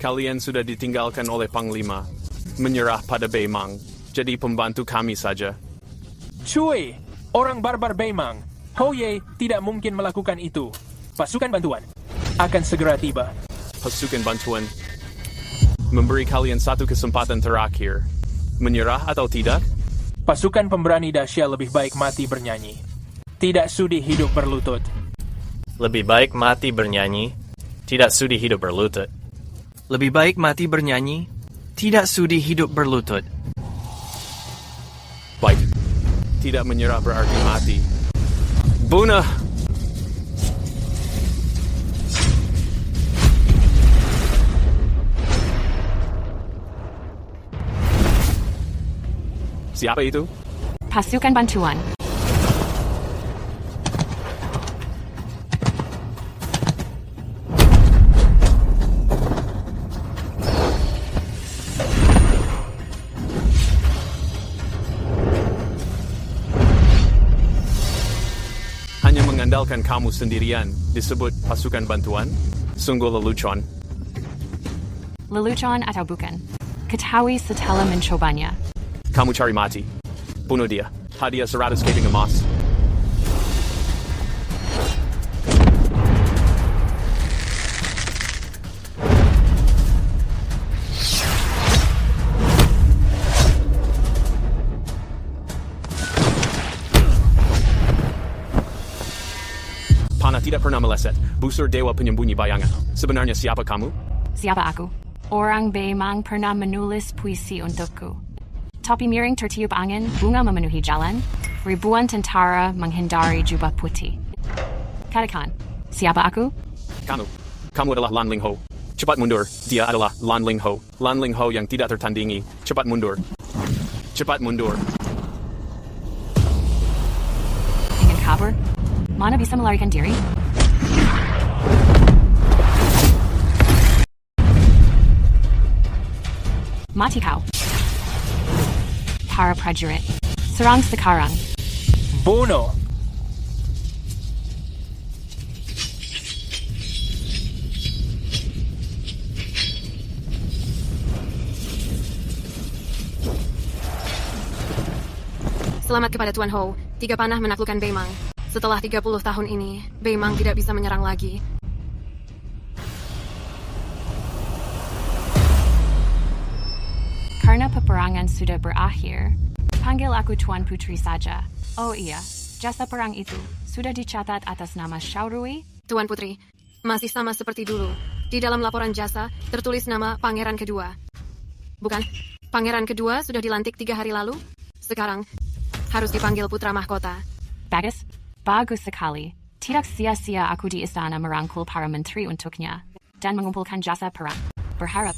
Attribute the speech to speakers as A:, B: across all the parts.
A: Kalian sudah ditinggalkan oleh Panglima. Menyerah pada Beimang. Jadi pembantu kami saja.
B: Cuy, orang barbar Beimang. Hoye tidak mungkin melakukan itu. Pasukan bantuan akan segera tiba.
A: Pasukan bantuan memberi kalian satu kesempatan terakhir. Menyerah atau tidak?
B: Pasukan pemberani dahsyat lebih baik mati bernyanyi. Tidak sudi hidup berlutut.
C: Lebih baik mati bernyanyi, tidak sudi hidup berlutut.
D: Lebih baik mati bernyanyi, tidak sudi hidup berlutut.
A: Baik. Tidak menyerah berarti mati. Bunuh! Siapa itu?
E: Pasukan bantuan.
A: Hanya mengandalkan kamu sendirian disebut pasukan bantuan? Sungguh lelucon.
E: Lelucon atau bukan? Ketahui setelah mencobanya.
A: Kamu cari mati. Bunuh dia. Hadiah 100 keping emas. Panah tidak pernah meleset. Busur dewa penyembunyi bayangan. Sebenarnya siapa kamu?
E: Siapa aku? Orang Beimang pernah menulis puisi untukku. Topi miring tertiup angin, bunga memenuhi jalan, ribuan tentara menghindari jubah putih. Katakan, siapa aku?
A: Kamu adalah Lan Ling Ho. Cepat mundur, dia adalah Lan Ling Ho. Lan Ling Ho yang tidak tertandingi. Cepat mundur. Cepat mundur.
E: Ingin kabur? Mana bisa melarikan diri? Mati kau. Para prajurit. Serang sekarang.
B: Bunuh!
F: Selamat kepada Tuan Ho. 3 panah menaklukkan Beimang. Setelah 30 tahun ini, Beimang tidak bisa menyerang lagi.
E: Karena peperangan sudah berakhir, panggil aku Tuan Putri saja. Oh iya, jasa perang itu sudah dicatat atas nama Xiaorui?
F: Tuan Putri, masih sama seperti dulu. Di dalam laporan jasa, tertulis nama Pangeran Kedua. Bukan, Pangeran Kedua sudah dilantik 3 hari lalu. Sekarang, harus dipanggil Putra Mahkota.
E: Bagus sekali. Tidak sia-sia aku di istana merangkul para menteri untuknya dan mengumpulkan jasa perang. Berharap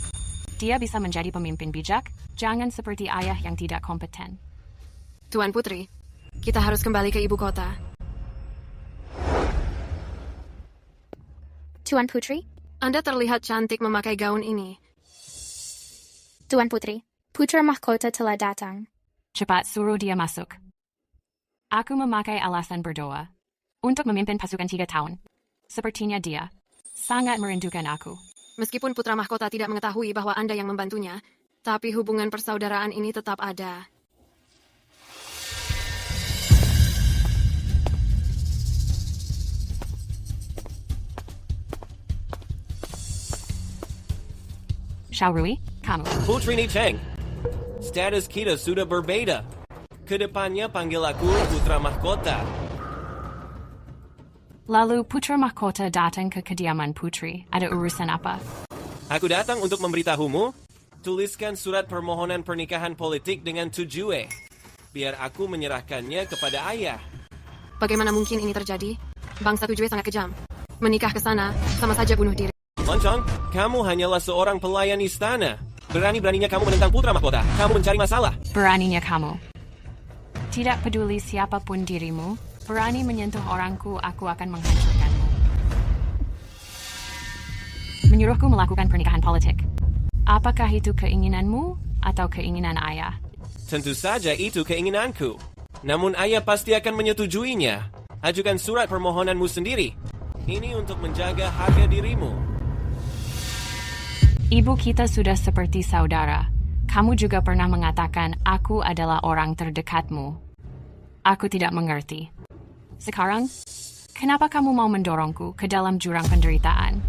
E: dia bisa menjadi pemimpin bijak, jangan seperti ayah yang tidak kompeten.
F: Tuan Putri, kita harus kembali ke ibu kota.
G: Tuan Putri?
F: Anda terlihat cantik memakai gaun ini.
G: Tuan Putri, Putra Mahkota telah datang.
E: Cepat suruh dia masuk. Aku memakai alasan berdoa untuk memimpin pasukan 3 tahun. Sepertinya dia sangat merindukan aku.
F: Meskipun Putra Mahkota tidak mengetahui bahwa Anda yang membantunya, tapi hubungan persaudaraan ini tetap ada.
E: Xiaorui, kamu.
C: Putri Ni Cheng, status kita sudah berbeda. Kedepannya panggil aku Putra Mahkota.
E: Lalu Putra Mahkota datang ke kediaman Putri. Ada urusan apa?
C: Aku datang untuk memberitahumu. Tuliskan surat permohonan pernikahan politik dengan Tujue. Biar aku menyerahkannya kepada ayah.
F: Bagaimana mungkin ini terjadi? Bangsa Tujue sangat kejam. Menikah ke sana, sama saja bunuh diri.
C: Loncong, kamu hanyalah seorang pelayan istana. Berani-beraninya kamu menentang Putra Mahkota. Kamu mencari masalah.
E: Beraninya kamu. Tidak peduli siapapun dirimu, berani menyentuh orangku, aku akan menghancurkanmu. Menyuruhku melakukan pernikahan politik. Apakah itu keinginanmu atau keinginan ayah?
C: Tentu saja itu keinginanku. Namun ayah pasti akan menyetujuinya. Ajukan surat permohonanmu sendiri. Ini untuk menjaga harga dirimu.
E: Ibu kita sudah seperti saudara. Kamu juga pernah mengatakan aku adalah orang terdekatmu. Aku tidak mengerti. Sekarang, kenapa kamu mau mendorongku ke dalam jurang penderitaan?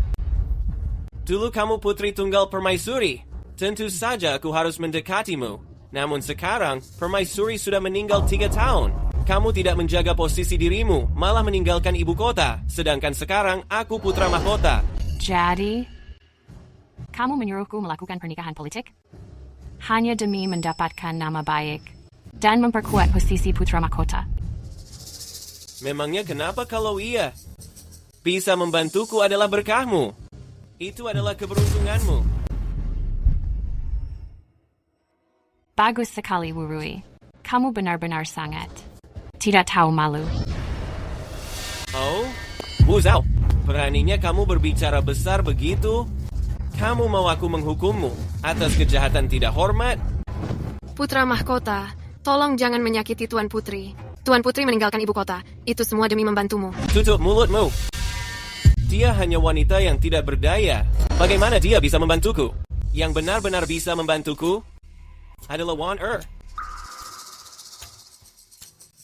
C: Dulu kamu putri tunggal permaisuri. Tentu saja aku harus mendekatimu. Namun sekarang, permaisuri sudah meninggal 3 tahun. Kamu tidak menjaga posisi dirimu, malah meninggalkan ibu kota. Sedangkan sekarang, aku putra mahkota.
E: Jadi, kamu menyuruhku melakukan pernikahan politik? Hanya demi mendapatkan nama baik dan memperkuat posisi putra mahkota.
C: Memangnya kenapa kalau iya? Bisa membantuku adalah berkahmu. Itu adalah keberuntunganmu.
E: Bagus sekali, Wurui. Kamu benar-benar sangat tidak tahu malu.
C: Oh, Wu Zhao, beraninya kamu berbicara besar begitu? Kamu mau aku menghukummu atas kejahatan tidak hormat?
F: Putra mahkota, tolong jangan menyakiti Tuan Putri. Tuan Putri meninggalkan ibu kota. Itu semua demi membantumu.
C: Tutup mulutmu. Dia hanya wanita yang tidak berdaya. Bagaimana dia bisa membantuku? Yang benar-benar bisa membantuku adalah Wan Er.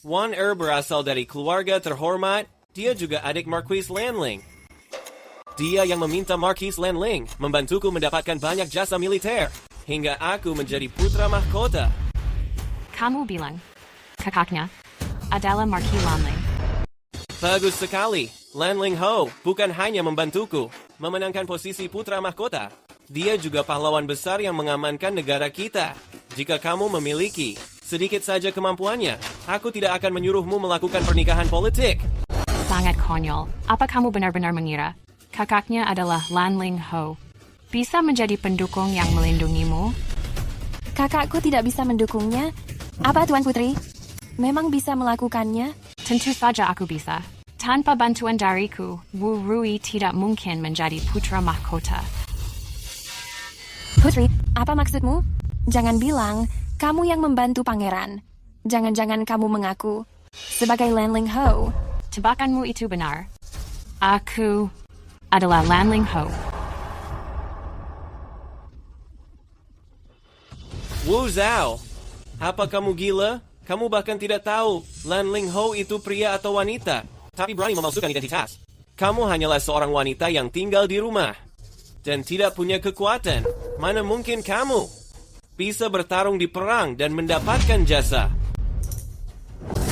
C: Wan Er berasal dari keluarga terhormat. Dia juga adik Marquis Lanling. Dia yang meminta Marquis Lanling membantuku mendapatkan banyak jasa militer. Hingga aku menjadi putra mahkota.
E: Kamu bilang kakaknya adalah Marquis Lanling.
C: Bagus sekali. Lanling Ho bukan hanya membantuku memenangkan posisi putra mahkota. Dia juga pahlawan besar yang mengamankan negara kita. Jika kamu memiliki sedikit saja kemampuannya, aku tidak akan menyuruhmu melakukan pernikahan politik.
E: Sangat konyol. Apa kamu benar-benar mengira kakaknya adalah Lanling Ho bisa menjadi pendukung yang melindungimu?
H: Kakakku tidak bisa mendukungnya. Apa Tuan Putri? Memang bisa melakukannya?
E: Tentu saja aku bisa. Tanpa bantuan dariku, Wu Rui tidak mungkin menjadi putra mahkota.
H: Putri, apa maksudmu? Jangan bilang kamu yang membantu pangeran. Jangan-jangan kamu mengaku sebagai Lanling Ho.
E: Tebakanmu itu benar. Aku adalah Lanling Ho.
C: Wu Zhao, apa kamu gila? Kamu bahkan tidak tahu Lanling Ho itu pria atau wanita, tapi berani memalsukan identitas. Kamu hanyalah seorang wanita yang tinggal di rumah dan tidak punya kekuatan. Mana mungkin kamu bisa bertarung di perang dan mendapatkan jasa?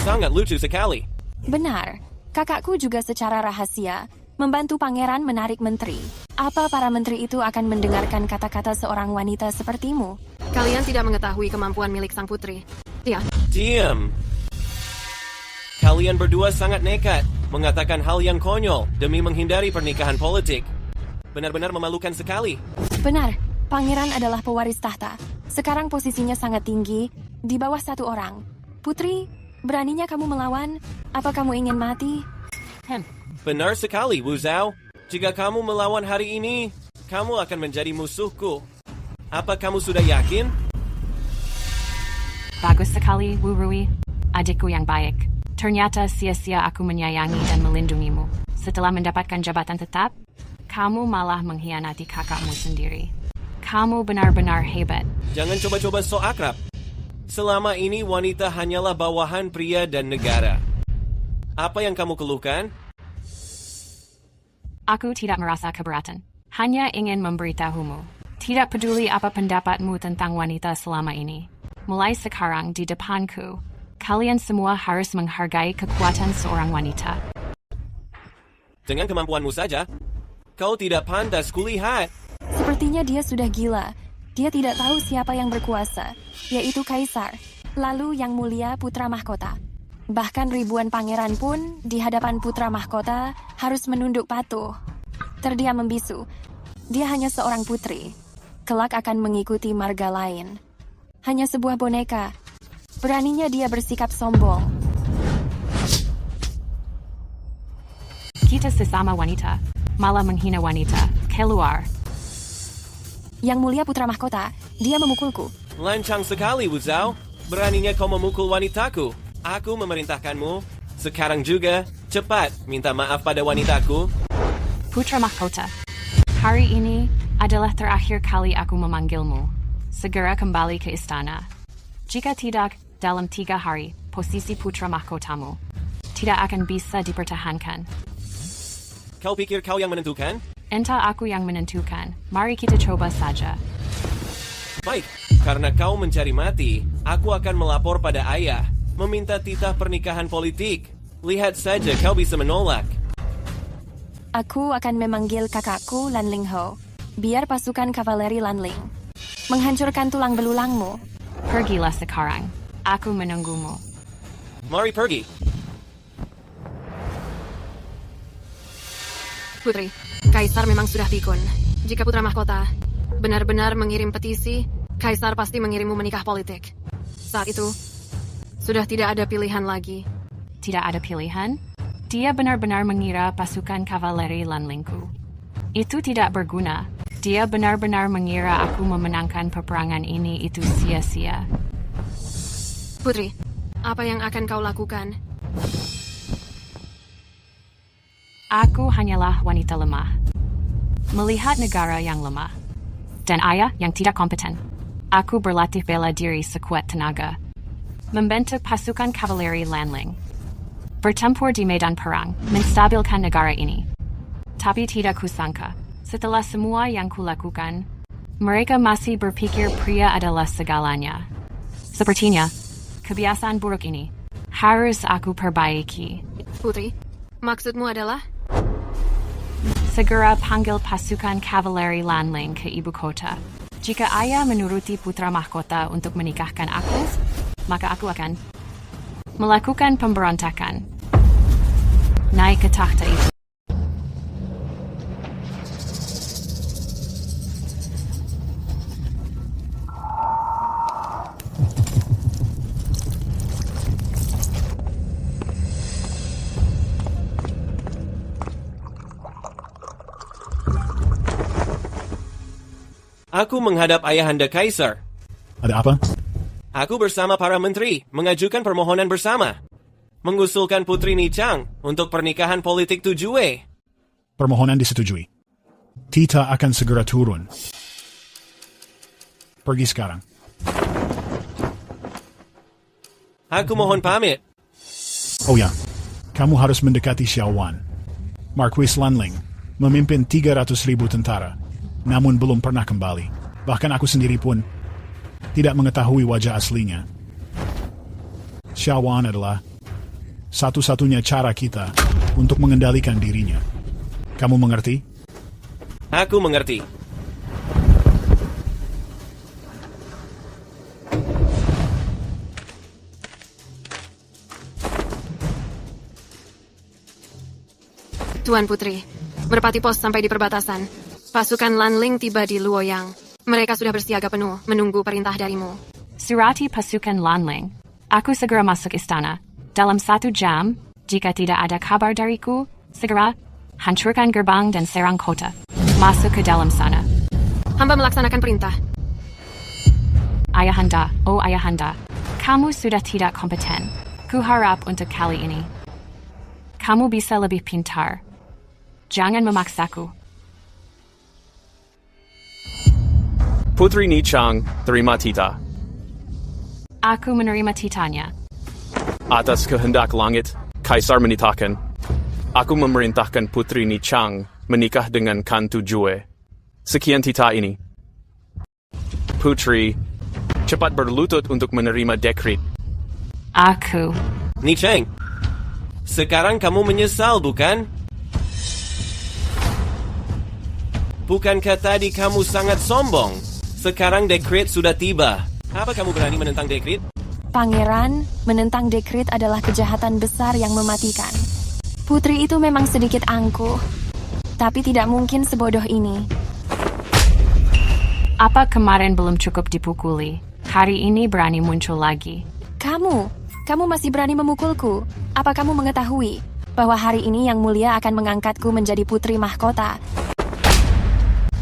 C: Sangat lucu sekali.
H: Benar, kakakku juga secara rahasia membantu pangeran menarik menteri. Apa para menteri itu akan mendengarkan kata-kata seorang wanita sepertimu?
F: Kalian tidak mengetahui kemampuan milik sang putri.
C: Diam. Kalian berdua sangat nekat mengatakan hal yang konyol demi menghindari pernikahan politik. Benar-benar memalukan sekali.
H: Benar, pangeran adalah pewaris tahta. Sekarang posisinya sangat tinggi, di bawah 1 orang. Putri, beraninya kamu melawan? Apa kamu ingin mati?
C: Benar sekali, Wu Zhao. Jika kamu melawan hari ini, kamu akan menjadi musuhku. Apa kamu sudah yakin?
E: Bagus sekali, Wu Rui. Adikku yang baik. Ternyata sia-sia aku menyayangi dan melindungimu. Setelah mendapatkan jabatan tetap, kamu malah mengkhianati kakakmu sendiri. Kamu benar-benar hebat.
C: Jangan coba-coba so akrab. Selama ini wanita hanyalah bawahan pria dan negara. Apa yang kamu keluhkan?
E: Aku tidak merasa keberatan. Hanya ingin memberitahumu. Tidak peduli apa pendapatmu tentang wanita selama ini. Mulai sekarang di depanku, kalian semua harus menghargai kekuatan seorang wanita.
C: Dengan kemampuanmu saja, kau tidak pantas kulihat.
H: Sepertinya dia sudah gila. Dia tidak tahu siapa yang berkuasa, yaitu Kaisar, lalu Yang Mulia Putra Mahkota. Bahkan ribuan pangeran pun di hadapan Putra Mahkota harus menunduk patuh. Terdiam membisu. Dia hanya seorang putri. Kelak akan mengikuti marga lain. Hanya sebuah boneka. Beraninya dia bersikap sombong.
E: Kita sesama wanita, malah menghina wanita. Keluar.
H: Yang Mulia Putra Mahkota, dia memukulku.
C: Lancang sekali, Wu Zhao. Beraninya kau memukul wanitaku. Aku memerintahkanmu. Sekarang juga, cepat minta maaf pada wanitaku.
E: Putra Mahkota, hari ini adalah terakhir kali aku memanggilmu. Segera kembali ke istana. Jika tidak, dalam 3 hari, posisi putra mahkotamu tidak akan bisa dipertahankan.
C: Kau pikir kau yang menentukan?
E: Entah aku yang menentukan. Mari kita coba saja.
C: Baik, karena kau mencari mati, aku akan melapor pada ayah, meminta titah pernikahan politik. Lihat saja kau bisa menolak.
H: Aku akan memanggil kakakku Lanling Ho. Biar pasukan kavaleri Lanling menghancurkan tulang belulangmu.
E: Pergilah sekarang. Aku menunggumu.
C: Mari pergi.
F: Putri, Kaisar memang sudah pikun. Jika putra mahkota benar-benar mengirim petisi, Kaisar pasti mengirimmu menikah politik. Saat itu, sudah tidak ada pilihan lagi.
E: Tidak ada pilihan? Dia benar-benar mengira pasukan kavaleri Lanlingku itu tidak berguna. Dia benar-benar mengira aku memenangkan peperangan ini itu sia-sia.
F: Putri, apa yang akan kau lakukan?
E: Aku hanyalah wanita lemah. Melihat negara yang lemah. Dan ayah yang tidak kompeten. Aku berlatih bela diri sekuat tenaga. Membentuk pasukan kavaleri Lanling. Bertempur di medan perang, menstabilkan negara ini. Tapi tidak kusangka, setelah semua yang kulakukan, mereka masih berpikir pria adalah segalanya. Sepertinya, kebiasaan buruk ini harus aku perbaiki.
F: Putri, maksudmu adalah?
E: Segera panggil pasukan kavaleri Lanling ke ibu kota. Jika ayah menuruti putra mahkota untuk menikahkan aku, maka aku akan melakukan pemberontakan. Naik ke takhta itu.
C: Aku menghadap Ayahanda Kaisar.
I: Ada apa?
C: Aku bersama para menteri mengajukan permohonan bersama. Mengusulkan Putri Ni Chang untuk pernikahan politik Tujue.
I: Permohonan disetujui. Tita akan segera turun. Pergi sekarang.
C: Aku mohon pamit.
I: Oh ya, kamu harus mendekati Xiaowan. Marquis Lanling memimpin 300.000 tentara, namun belum pernah kembali. Bahkan aku sendiri pun tidak mengetahui wajah aslinya. Xiaowan adalah satu-satunya cara kita untuk mengendalikan dirinya. Kamu mengerti?
C: Aku mengerti.
F: Tuan Putri, berpati pos sampai di perbatasan. Pasukan Lanling tiba di Luoyang. Mereka sudah bersiaga penuh, menunggu perintah darimu.
E: Surati pasukan Lanling. Aku segera masuk istana. Dalam 1 jam, jika tidak ada kabar dariku, segera hancurkan gerbang dan serang kota. Masuk ke dalam sana.
F: Hamba melaksanakan perintah.
E: Ayahanda, oh Ayahanda, kamu sudah tidak kompeten. Kuharap untuk kali ini kamu bisa lebih pintar. Jangan memaksaku.
A: Putri Ni Chang, terima titah.
E: Aku menerima titanya.
A: Atas kehendak langit, Kaisar menitahkan. Aku memerintahkan Putri Ni Chang menikah dengan Kan Tujue. Sekian titah ini. Putri, cepat berlutut untuk menerima dekret.
E: Aku.
C: Ni Chang, sekarang kamu menyesal, bukan? Bukankah tadi kamu sangat sombong? Sekarang dekret sudah tiba. Apa kamu berani menentang dekret?
H: Pangeran, menentang dekret adalah kejahatan besar yang mematikan. Putri itu memang sedikit angkuh, tapi tidak mungkin sebodoh ini.
E: Apa kemarin belum cukup dipukuli? Hari ini berani muncul lagi.
H: Kamu masih berani memukulku. Apa kamu mengetahui bahwa hari ini Yang Mulia akan mengangkatku menjadi putri mahkota?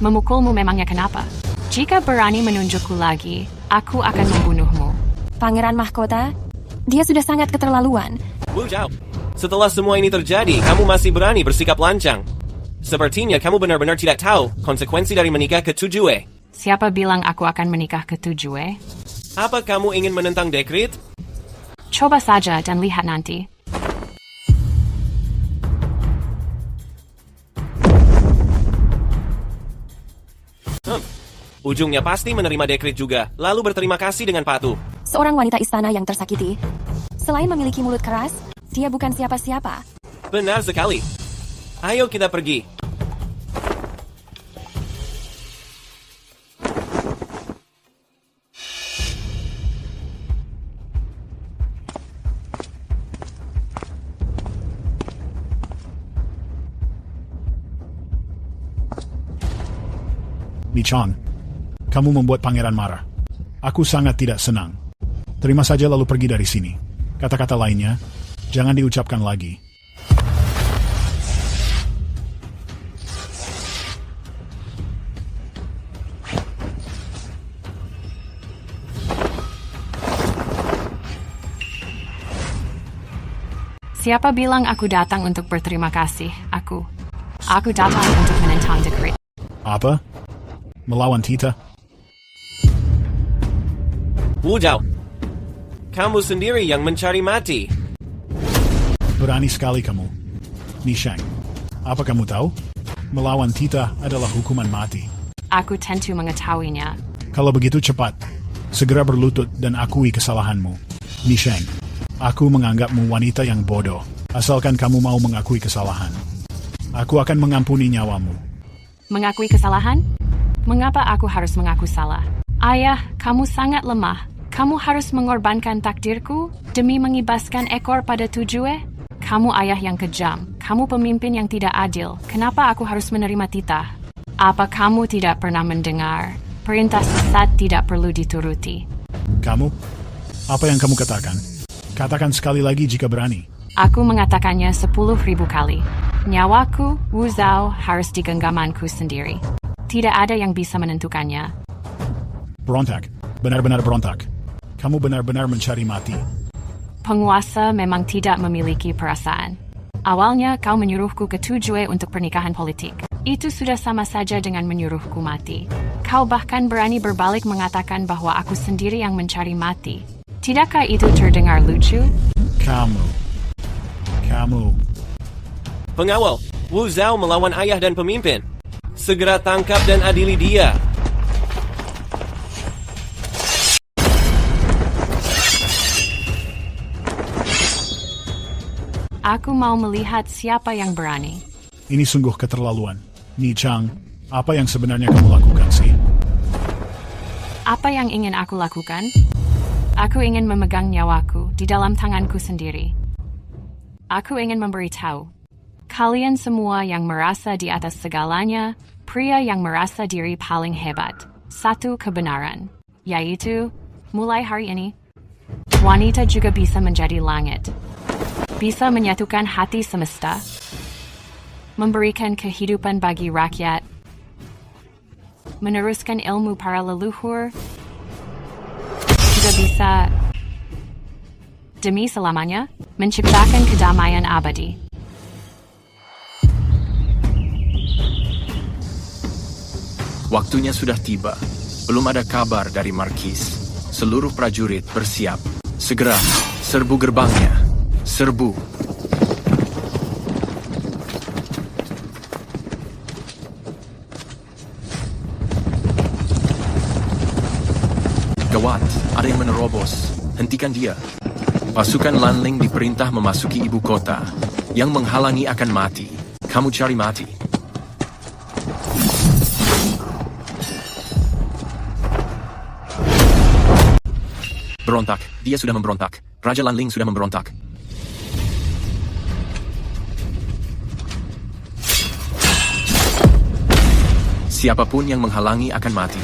E: Memukulmu memangnya kenapa? Jika berani menunjukku lagi, aku akan membunuhmu.
H: Pangeran mahkota, dia sudah sangat keterlaluan.
C: Wu Zhao, setelah semua ini terjadi, kamu masih berani bersikap lancang. Sepertinya kamu benar-benar tidak tahu konsekuensi dari menikah ke Tujue.
E: Siapa bilang aku akan menikah ke Tujue?
C: Apa kamu ingin menentang dekret?
E: Coba saja dan lihat nanti.
C: Ujungnya pasti menerima dekret juga, lalu berterima kasih dengan patuh.
H: Seorang wanita istana yang tersakiti. Selain memiliki mulut keras, dia bukan siapa-siapa.
C: Benar sekali. Ayo kita pergi.
I: Li Chang, kamu membuat pangeran marah. Aku sangat tidak senang. Terima saja lalu pergi dari sini. Kata-kata lainnya, jangan diucapkan lagi.
E: Siapa bilang aku datang untuk berterima kasih? Aku datang untuk menentang dekret.
I: Apa? Melawan Tita?
C: Wu Zhao, kamu sendiri yang mencari mati.
I: Berani sekali kamu. Ni Shang, apa kamu tahu? Melawan Tita adalah hukuman mati.
E: Aku tentu mengetahuinya.
I: Kalau begitu cepat, segera berlutut dan akui kesalahanmu. Ni Shang, aku menganggapmu wanita yang bodoh. Asalkan kamu mau mengakui kesalahan, aku akan mengampuni nyawamu.
E: Mengakui kesalahan? Mengapa aku harus mengaku salah? Ayah, kamu sangat lemah. Kamu harus mengorbankan takdirku demi mengibaskan ekor pada Tujue? Kamu ayah yang kejam. Kamu pemimpin yang tidak adil. Kenapa aku harus menerima titah? Apa kamu tidak pernah mendengar? Perintah sesat tidak perlu dituruti.
I: Kamu? Apa yang kamu katakan? Katakan sekali lagi jika berani.
E: Aku mengatakannya 10.000 kali. Nyawaku, Wu Zhao, harus di genggamanku sendiri. Tidak ada yang bisa menentukannya.
I: Berontak. Benar-benar berontak. Kamu benar-benar mencari mati.
E: Penguasa memang tidak memiliki perasaan. Awalnya kau menyuruhku ke Tujue untuk pernikahan politik. Itu sudah sama saja dengan menyuruhku mati. Kau bahkan berani berbalik mengatakan bahwa aku sendiri yang mencari mati. Tidakkah itu terdengar lucu?
I: Kamu.
C: Pengawal, Wu Zhao melawan ayah dan pemimpin. Segera tangkap dan adili dia.
E: Aku mau melihat siapa yang berani.
I: Ini sungguh keterlaluan. Ni Chang, apa yang sebenarnya kamu lakukan sih?
E: Apa yang ingin aku lakukan? Aku ingin memegang nyawaku di dalam tanganku sendiri. Aku ingin memberitahu. Kalian semua yang merasa di atas segalanya, pria yang merasa diri paling hebat. Satu kebenaran, yaitu, mulai hari ini, wanita juga bisa menjadi langit. Bisa menyatukan hati semesta, memberikan kehidupan bagi rakyat, meneruskan ilmu para leluhur, juga bisa, demi selamanya, menciptakan kedamaian abadi.
J: Waktunya sudah tiba. Belum ada kabar dari Markis. Seluruh prajurit bersiap. Segera, serbu gerbangnya. Serbu. Gawat, ada yang menerobos. Hentikan dia. Pasukan Lanling diperintah memasuki ibu kota. Yang menghalangi akan mati. Kamu cari mati. Berontak. Dia sudah memberontak. Raja Lanling sudah memberontak. Siapapun yang menghalangi akan mati.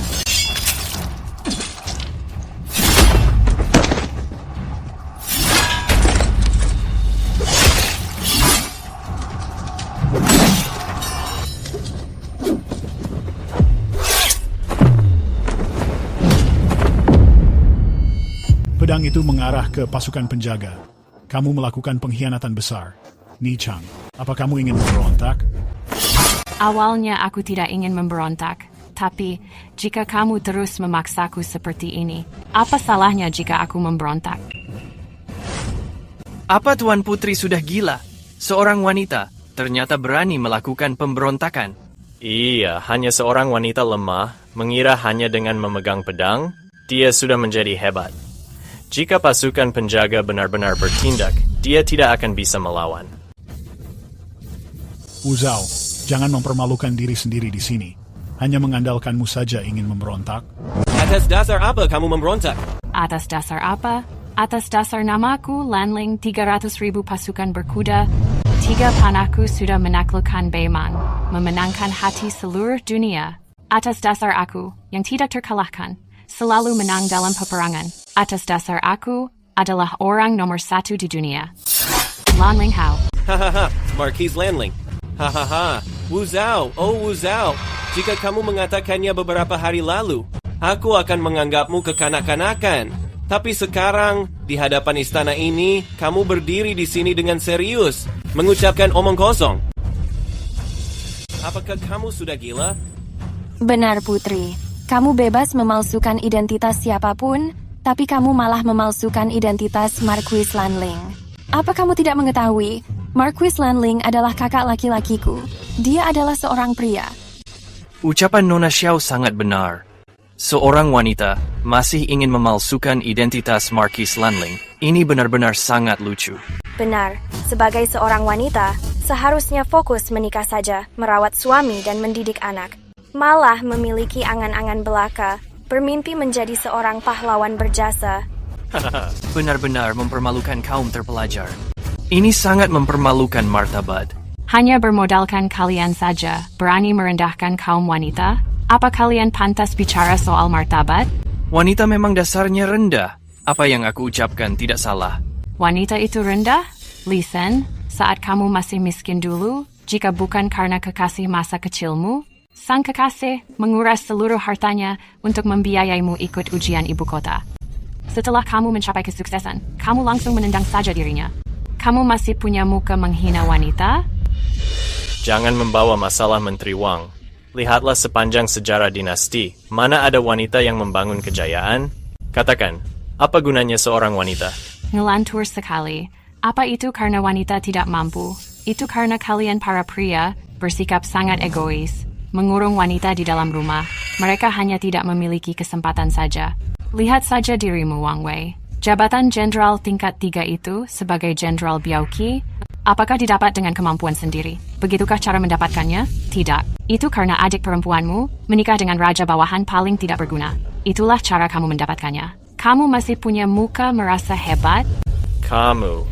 I: Pedang itu mengarah ke pasukan penjaga. Kamu melakukan pengkhianatan besar. Ni Chang, apa kamu ingin memberontak?
E: Awalnya aku tidak ingin memberontak, tapi jika kamu terus memaksaku seperti ini, apa salahnya jika aku memberontak?
D: Apa Tuan Putri sudah gila? Seorang wanita ternyata berani melakukan pemberontakan.
K: Iya, hanya seorang wanita lemah, mengira hanya dengan memegang pedang, dia sudah menjadi hebat. Jika pasukan penjaga benar-benar bertindak, dia tidak akan bisa melawan.
I: Wu Zhao, jangan mempermalukan diri sendiri di sini. Hanya mengandalkanmu saja ingin memberontak.
C: Atas dasar apa kamu memberontak?
E: Atas dasar apa? Atas dasar namaku, Lanling, 300.000 pasukan berkuda, 3 panahku sudah menaklukkan Beimang, memenangkan hati seluruh dunia. Atas dasar aku, yang tidak terkalahkan, selalu menang dalam peperangan. Atas dasar aku adalah orang nomor 1 di dunia. Lanling Hao.
C: Hahaha, Marquis Lanling. Hahaha, Wu Zhao, oh Wu Zhao. Jika kamu mengatakannya beberapa hari lalu, aku akan menganggapmu kekanak-kanakan. Tapi sekarang, di hadapan istana ini, kamu berdiri di sini dengan serius, mengucapkan omong kosong. Apakah kamu sudah gila?
H: Benar, Putri. Kamu bebas memalsukan identitas siapapun, tapi kamu malah memalsukan identitas Marquis Lanling. Apa kamu tidak mengetahui? Marquis Lanling adalah kakak laki-lakiku. Dia adalah seorang pria.
D: Ucapan Nona Xiao sangat benar. Seorang wanita masih ingin memalsukan identitas Marquis Lanling. Ini benar-benar sangat lucu.
L: Benar, sebagai seorang wanita, seharusnya fokus menikah saja, merawat suami dan mendidik anak. Malah memiliki angan-angan belaka, bermimpi menjadi seorang pahlawan berjasa.
D: Benar-benar mempermalukan kaum terpelajar. Ini sangat mempermalukan martabat.
E: Hanya bermodalkan kalian saja berani merendahkan kaum wanita? Apa kalian pantas bicara soal martabat?
D: Wanita memang dasarnya rendah. Apa yang aku ucapkan tidak salah.
E: Wanita itu rendah? Listen, saat kamu masih miskin dulu, jika bukan karena kekasih masa kecilmu, sang kekasih menguras seluruh hartanya untuk membiayaimu ikut ujian ibu kota. Setelah kamu mencapai kesuksesan, kamu langsung menendang saja dirinya. Kamu masih punya muka menghina wanita?
K: Jangan membawa masalah Menteri Wang. Lihatlah sepanjang sejarah dinasti, mana ada wanita yang membangun kejayaan? Katakan, apa gunanya seorang wanita?
E: Ngelantur sekali. Apa itu karena wanita tidak mampu? Itu karena kalian para pria bersikap sangat egois, mengurung wanita di dalam rumah. Mereka hanya tidak memiliki kesempatan saja. Lihat saja dirimu, Wang Wei. Jabatan jenderal tingkat 3 itu sebagai Jenderal Biaoqi, apakah didapat dengan kemampuan sendiri? Begitukah cara mendapatkannya? Tidak. Itu karena adik perempuanmu menikah dengan raja bawahan paling tidak berguna. Itulah cara kamu mendapatkannya. Kamu masih punya muka merasa hebat?
K: Kamu.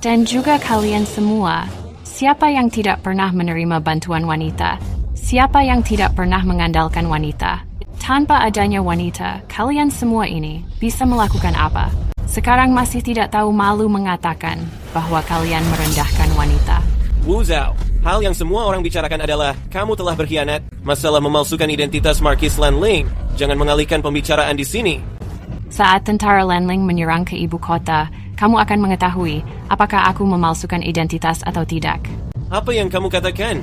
E: Dan juga kalian semua. Siapa yang tidak pernah menerima bantuan wanita? Siapa yang tidak pernah mengandalkan wanita? Tanpa adanya wanita, kalian semua ini bisa melakukan apa? Sekarang masih tidak tahu malu mengatakan bahwa kalian merendahkan wanita.
C: Wu Zhao, hal yang semua orang bicarakan adalah kamu telah berkhianat. Masalah memalsukan identitas Marquis Lanling. Jangan mengalihkan pembicaraan di sini.
E: Saat tentara Lanling menyerang ke ibu kota, kamu akan mengetahui apakah aku memalsukan identitas atau tidak.
C: Apa yang kamu katakan?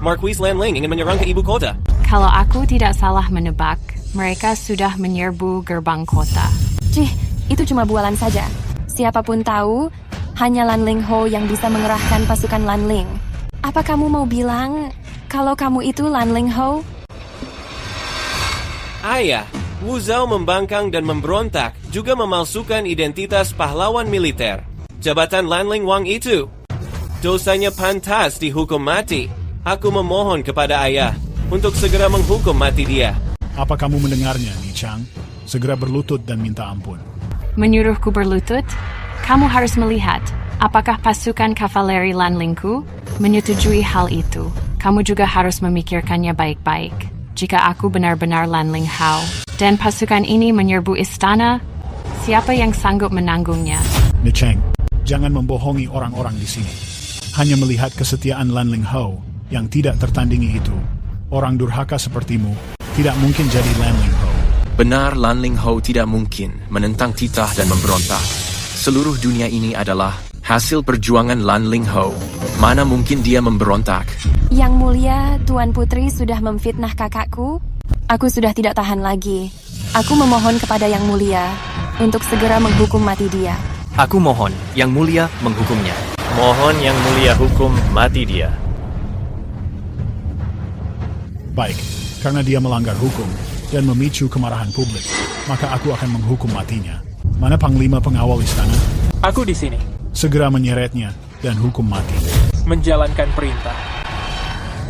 C: Marquis Lanling ingin menyerang ke ibu kota.
E: Kalau aku tidak salah menebak, mereka sudah menyerbu gerbang kota.
H: Cih, itu cuma bualan saja. Siapapun tahu, hanya Lanling Ho yang bisa mengerahkan pasukan Lanling. Apa kamu mau bilang kalau kamu itu Lanling Ho?
C: Ayah, Wu Zhao membangkang dan memberontak, juga memalsukan identitas pahlawan militer. Jabatan Lanling Wang itu, dosanya pantas dihukum mati. Aku memohon kepada ayah untuk segera menghukum mati dia.
I: Apa kamu mendengarnya, Ni Chang? Segera berlutut dan minta ampun.
E: Menyuruhku berlutut? Kamu harus melihat apakah pasukan kavaleri Lanlingku menyetujui hal itu. Kamu juga harus memikirkannya baik-baik. Jika aku benar-benar Lanling Hao dan pasukan ini menyerbu istana, siapa yang sanggup menanggungnya?
I: Ni Chang, jangan membohongi orang-orang di sini. Hanya melihat kesetiaan Lanling Hao yang tidak tertandingi itu, orang durhaka sepertimu tidak mungkin jadi Lanling Ho.
J: Benar, Lanling Ho tidak mungkin menentang titah dan memberontak. Seluruh dunia ini adalah Hasil perjuangan Lan Ling Ho. Mana mungkin dia memberontak?
H: Yang mulia, Tuan Putri sudah memfitnah kakakku. Aku sudah tidak tahan lagi. Aku memohon kepada Yang Mulia untuk segera menghukum mati dia.
D: Aku mohon Yang Mulia menghukumnya.
K: Mohon Yang Mulia hukum mati dia.
I: Baik, karena dia melanggar hukum dan memicu kemarahan publik, maka aku akan menghukum matinya. Mana Panglima Pengawal Istana?
B: Aku di sini.
I: Segera menyeretnya dan hukum mati.
B: Menjalankan perintah.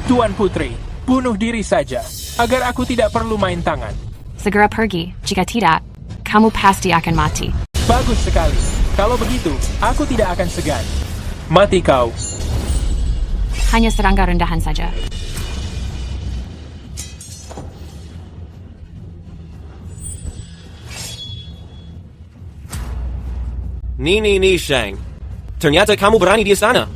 B: Tuan Putri, bunuh diri saja, agar aku tidak perlu main tangan.
E: Segera pergi, jika tidak, kamu pasti akan mati.
B: Bagus sekali. Kalau begitu, aku tidak akan segan. Mati kau.
E: Hanya serangga rendahan saja.
C: Nini Nishang, ternyata kamu berani di sana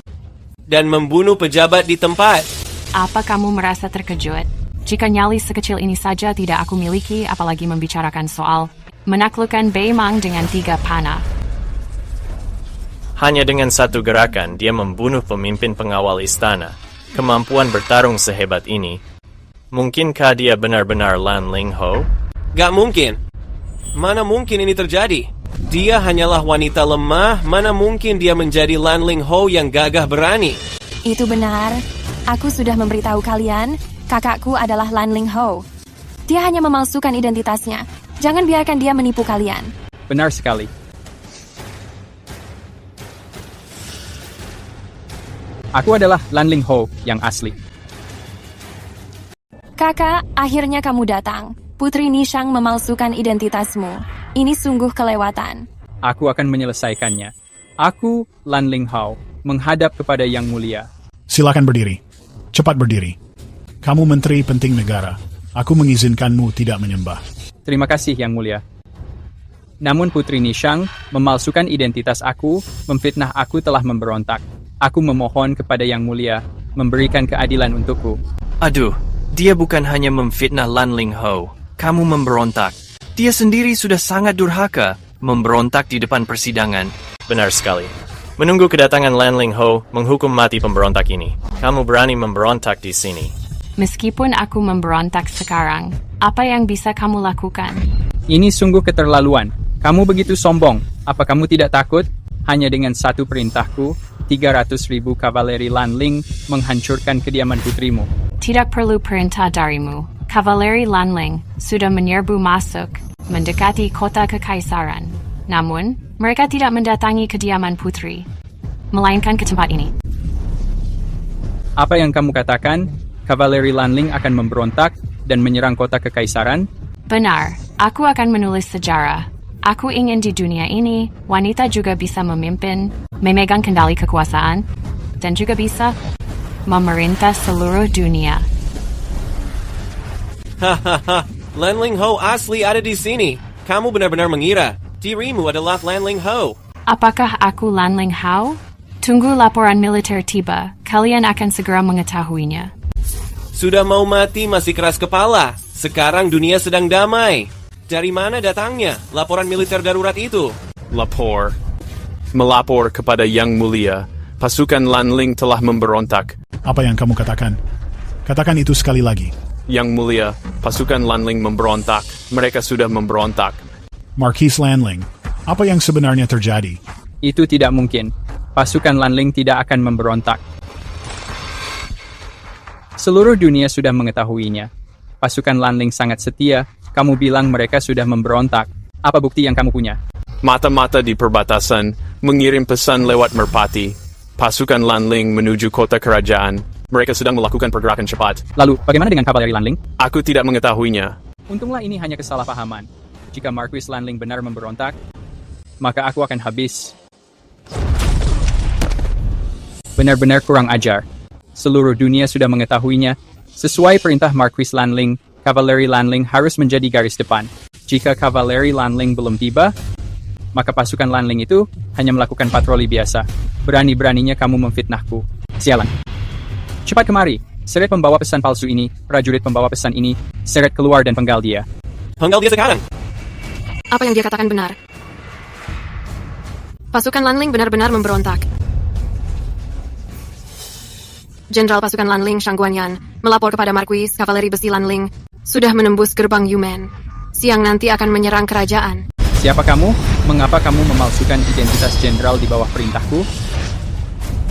C: dan membunuh pejabat di tempat.
E: Apa kamu merasa terkejut? Jika nyali sekecil ini saja tidak aku miliki, apalagi membicarakan soal menaklukkan Beimang dengan 3 panah.
K: Hanya dengan satu gerakan, dia membunuh pemimpin pengawal istana. Kemampuan bertarung sehebat ini. Mungkinkah dia benar-benar Lan Ling Ho?
C: Gak mungkin. Mana mungkin ini terjadi? Dia hanyalah wanita lemah, mana mungkin dia menjadi Lan Ling Ho yang gagah berani?
H: Itu benar. Aku sudah memberitahu kalian, kakakku adalah Lan Ling Ho. Dia hanya memalsukan identitasnya. Jangan biarkan dia menipu kalian.
M: Benar sekali. Aku adalah Lan Ling Ho yang asli.
H: Kakak, akhirnya kamu datang. Putri Nishang memalsukan identitasmu. Ini sungguh kelewatan.
M: Aku akan menyelesaikannya. Aku, Lan Ling Ho, menghadap kepada Yang Mulia.
I: Silakan berdiri. Cepat berdiri. Kamu menteri penting negara. Aku mengizinkanmu tidak menyembah.
M: Terima kasih, Yang Mulia. Namun Putri Nishang memalsukan identitas aku, memfitnah aku telah memberontak. Aku memohon kepada Yang Mulia memberikan keadilan untukku.
D: Aduh, dia bukan hanya memfitnah Lan Ling Ho. Kamu memberontak. Dia sendiri sudah sangat durhaka, memberontak di depan persidangan.
K: Benar sekali. Menunggu kedatangan Lan Ling Ho menghukum mati pemberontak ini. Kamu berani memberontak di sini.
E: Meskipun aku memberontak sekarang, apa yang bisa kamu lakukan?
M: Ini sungguh keterlaluan. Kamu begitu sombong. Apa kamu tidak takut? Hanya dengan satu perintahku, 300.000 kavaleri Lan Ling menghancurkan kediaman putrimu.
E: Tidak perlu perintah darimu. Kavaleri Lan Ling sudah menyerbu masuk, mendekati kota kekaisaran. Namun, mereka tidak mendatangi kediaman putri, melainkan ke tempat ini.
M: Apa yang kamu katakan? Kavaleri Lan Ling akan memberontak dan menyerang kota kekaisaran?
E: Benar, aku akan menulis sejarah. Aku ingin di dunia ini, wanita juga bisa memimpin, memegang kendali kekuasaan, dan juga bisa memerintah seluruh dunia.
C: Hahaha, Lan Ling Ho asli ada di sini. Kamu benar-benar mengira dirimu adalah Lan Ling Ho.
E: Apakah aku Lan Ling Ho? Tunggu laporan militer tiba, kalian akan segera mengetahuinya.
C: Sudah mau mati masih keras kepala. Sekarang dunia sedang damai. Dari mana datangnya laporan militer darurat itu?
A: Lapor. Melapor kepada Yang Mulia. Pasukan Lan Ling telah memberontak.
I: Apa yang kamu katakan? Katakan itu sekali lagi.
A: Yang Mulia, pasukan Lan Ling memberontak. Mereka sudah memberontak.
I: Marquis Lan Ling, apa yang sebenarnya terjadi?
M: Itu tidak mungkin. Pasukan Lan Ling tidak akan memberontak. Seluruh dunia sudah mengetahuinya. Pasukan Lan Ling sangat setia. Kamu bilang mereka sudah memberontak. Apa bukti yang kamu punya?
A: Mata-mata di perbatasan mengirim pesan lewat merpati. Pasukan Lan Ling menuju kota kerajaan. Mereka sedang melakukan pergerakan cepat.
M: Lalu, bagaimana dengan kavaleri Lan Ling?
A: Aku tidak mengetahuinya.
M: Untunglah ini hanya kesalahpahaman. Jika Marquis Lan Ling benar memberontak, maka aku akan habis. Benar-benar kurang ajar. Seluruh dunia sudah mengetahuinya. Sesuai perintah Marquis Lan Ling, kavaleri Lan Ling harus menjadi garis depan. Jika kavaleri Lan Ling belum tiba, maka pasukan Lan Ling itu hanya melakukan patroli biasa. Berani-beraninya kamu memfitnahku. Sialan. Cepat kemari, seret pembawa pesan palsu ini, prajurit pembawa pesan ini, seret keluar dan penggal dia.
C: Penggal dia sekarang.
F: Apa yang dia katakan benar. Pasukan Lanling benar-benar memberontak. Jenderal pasukan Lanling Shang Guanyan melapor kepada Marquis Kavaleri Besi Lanling sudah menembus gerbang Yumen. Siang nanti akan menyerang kerajaan.
M: Siapa kamu? Mengapa kamu memalsukan identitas jenderal di bawah perintahku?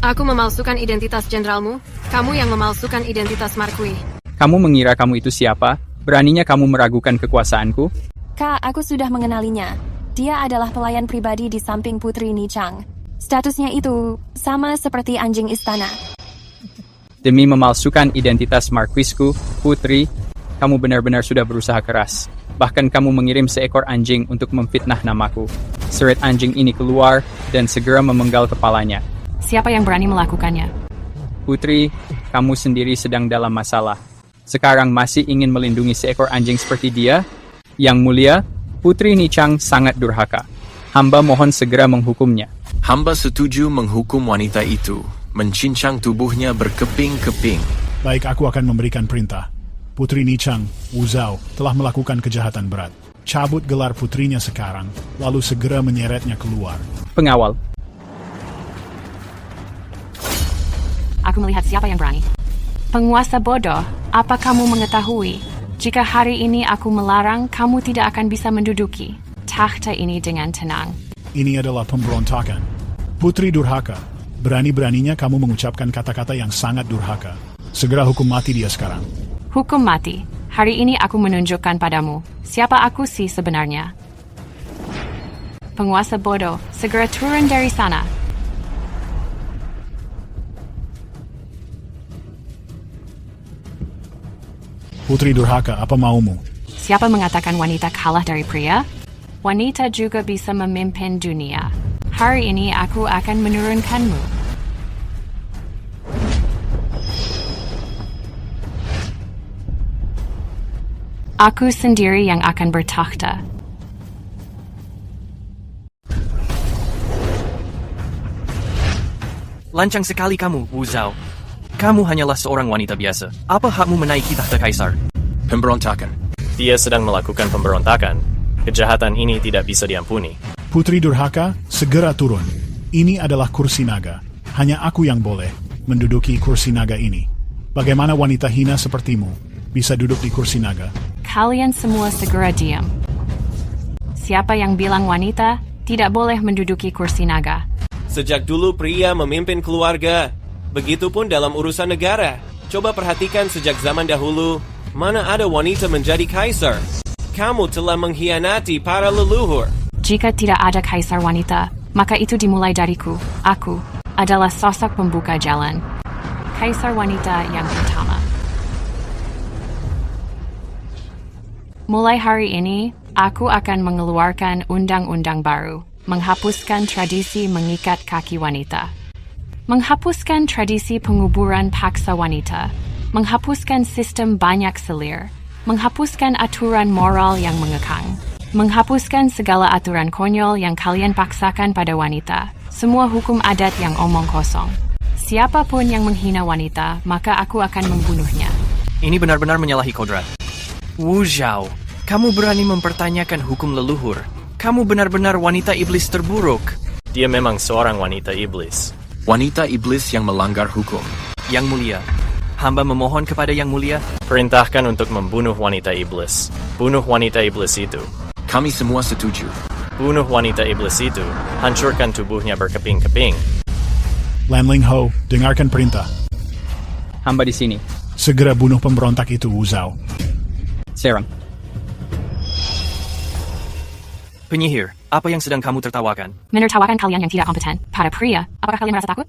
F: Aku memalsukan identitas jenderalmu. Kamu yang memalsukan identitas Marquis.
M: Kamu mengira kamu itu siapa? Beraninya kamu meragukan kekuasaanku?
H: Kak, aku sudah mengenalinya. Dia adalah pelayan pribadi di samping Putri Nichang. Statusnya itu sama seperti anjing istana.
M: Demi memalsukan identitas Marquisku, Putri, kamu benar-benar sudah berusaha keras. Bahkan kamu mengirim seekor anjing untuk memfitnah namaku. Seret anjing ini keluar dan segera memenggal kepalanya.
E: Siapa yang berani melakukannya?
M: Putri, kamu sendiri sedang dalam masalah. Sekarang masih ingin melindungi seekor anjing seperti dia? Yang mulia, Putri Nichang sangat durhaka. Hamba mohon segera menghukumnya.
J: Hamba setuju menghukum wanita itu, mencincang tubuhnya berkeping-keping.
I: Baik, aku akan memberikan perintah. Putri Nichang, Wu Zhao, telah melakukan kejahatan berat. Cabut gelar putrinya sekarang, lalu segera menyeretnya keluar.
M: Pengawal.
E: Aku melihat siapa yang berani. Penguasa bodoh, apa kamu mengetahui? Jika hari ini aku melarang, kamu tidak akan bisa menduduki takhta ini dengan tenang.
I: Ini adalah pemberontakan. Putri durhaka. Berani-beraninya kamu mengucapkan kata-kata yang sangat durhaka. Segera hukum mati dia sekarang.
E: Hukum mati. Hari ini aku menunjukkan padamu siapa aku sih sebenarnya. Penguasa bodoh, segera turun dari sana.
I: Putri durhaka, apa maumu?
E: Siapa mengatakan wanita kalah dari pria? Wanita juga bisa memimpin dunia. Hari ini aku akan menurunkanmu. Aku sendiri yang akan bertakhta.
D: Lancang sekali kamu, Wu Zhao. Kamu hanyalah seorang wanita biasa. Apa hakmu menaiki tahta kaisar?
J: Pemberontakan.
K: Dia sedang melakukan pemberontakan. Kejahatan ini tidak bisa diampuni.
I: Putri durhaka, segera turun. Ini adalah kursi naga. Hanya aku yang boleh menduduki kursi naga ini. Bagaimana wanita hina sepertimu bisa duduk di kursi naga?
E: Kalian semua segera diam. Siapa yang bilang wanita tidak boleh menduduki kursi naga?
C: Sejak dulu pria memimpin keluarga. Begitupun dalam urusan negara. Coba perhatikan sejak zaman dahulu, mana ada wanita menjadi kaisar? Kamu telah mengkhianati para leluhur.
E: Jika tidak ada kaisar wanita, maka itu dimulai dariku. Aku adalah sosok pembuka jalan. Kaisar wanita yang pertama. Mulai hari ini, aku akan mengeluarkan undang-undang baru, menghapuskan tradisi mengikat kaki wanita. Menghapuskan tradisi penguburan paksa wanita, menghapuskan sistem banyak selir, menghapuskan aturan moral yang mengekang, menghapuskan segala aturan konyol yang kalian paksakan pada wanita, semua hukum adat yang omong kosong. Siapapun yang menghina wanita, maka aku akan membunuhnya.
D: Ini benar-benar menyalahi kodrat. Wu Zhao, kamu berani mempertanyakan hukum leluhur. Kamu benar-benar wanita iblis terburuk.
K: Dia memang seorang wanita iblis.
J: Wanita iblis yang melanggar hukum.
D: Yang mulia, hamba memohon kepada Yang Mulia.
K: Perintahkan untuk membunuh wanita iblis. Bunuh wanita iblis itu.
J: Kami semua setuju.
K: Bunuh wanita iblis itu. Hancurkan tubuhnya berkeping-keping.
I: Lanling Ho, dengarkan perintah.
M: Hamba di sini.
I: Segera bunuh pemberontak itu, Wu Zhao.
M: Serang.
D: Penyihir, apa yang sedang kamu tertawakan?
E: Menertawakan kalian yang tidak kompeten. Para pria, apakah kalian merasa takut?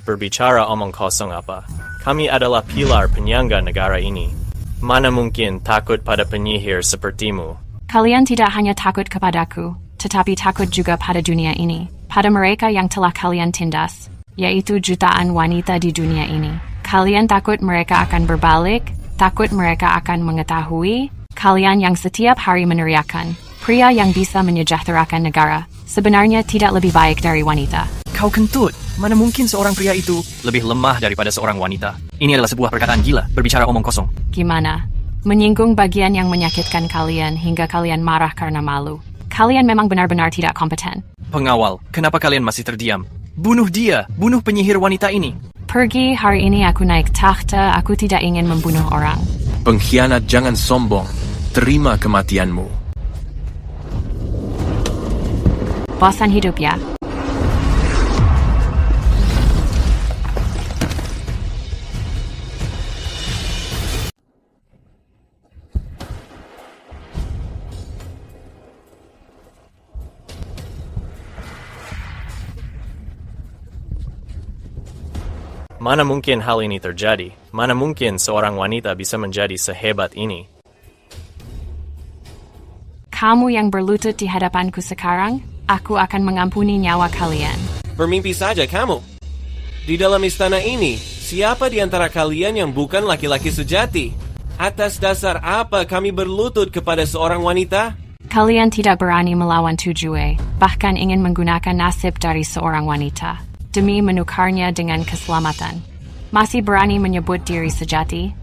K: Berbicara omong kosong apa? Kami adalah pilar penyangga negara ini. Mana mungkin takut pada penyihir sepertimu?
E: Kalian tidak hanya takut kepadaku, tetapi takut juga pada dunia ini. Pada mereka yang telah kalian tindas, yaitu jutaan wanita di dunia ini. Kalian takut mereka akan berbalik, takut mereka akan mengetahui, kalian yang setiap hari meneriakan, pria yang bisa menyejahterakan negara, sebenarnya tidak lebih baik dari wanita.
D: Kau kentut. Mana mungkin seorang pria itu lebih lemah daripada seorang wanita? Ini adalah sebuah perkataan gila, berbicara omong kosong.
E: Gimana? Menyinggung bagian yang menyakitkan kalian hingga kalian marah karena malu. Kalian memang benar-benar tidak kompeten.
D: Pengawal, kenapa kalian masih terdiam? Bunuh dia! Bunuh penyihir wanita ini!
E: Pergi, hari ini aku naik takhta, aku tidak ingin membunuh orang.
J: Pengkhianat, jangan sombong. Terima kematianmu.
E: Bosan hidup ya?
K: Mana mungkin hal ini terjadi? Mana mungkin seorang wanita bisa menjadi sehebat ini?
E: Kamu yang berlutut di hadapanku sekarang, aku akan mengampuni nyawa kalian.
C: Bermimpi saja kamu. Di dalam istana ini, siapa di antara kalian yang bukan laki-laki sejati? Atas dasar apa kami berlutut kepada seorang wanita?
E: Kalian tidak berani melawan Tujue, bahkan ingin menggunakan nasib dari seorang wanita demi menukarnya dengan keselamatan. Masih berani menyebut diri sejati?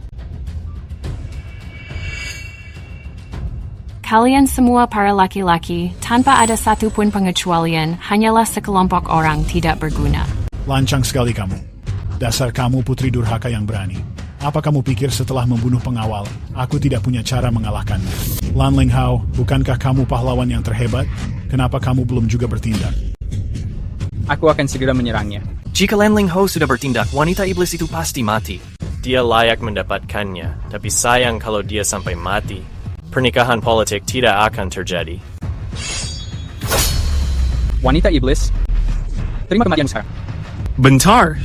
E: Kalian semua para laki-laki, tanpa ada satupun pengecualian, hanyalah sekelompok orang tidak berguna.
I: Lancang sekali kamu. Dasar kamu putri durhaka yang berani. Apa kamu pikir setelah membunuh pengawal, aku tidak punya cara mengalahkanmu? Lan Ling Hao, bukankah kamu pahlawan yang terhebat? Kenapa kamu belum juga bertindak?
M: Aku akan segera menyerangnya.
D: Jika Lan Ling Hao sudah bertindak, wanita iblis itu pasti mati.
K: Dia layak mendapatkannya, tapi sayang kalau dia sampai mati. Pernikahan politik tidak akan terjadi.
M: Wanita iblis, terima kematian sekarang.
J: Bentar!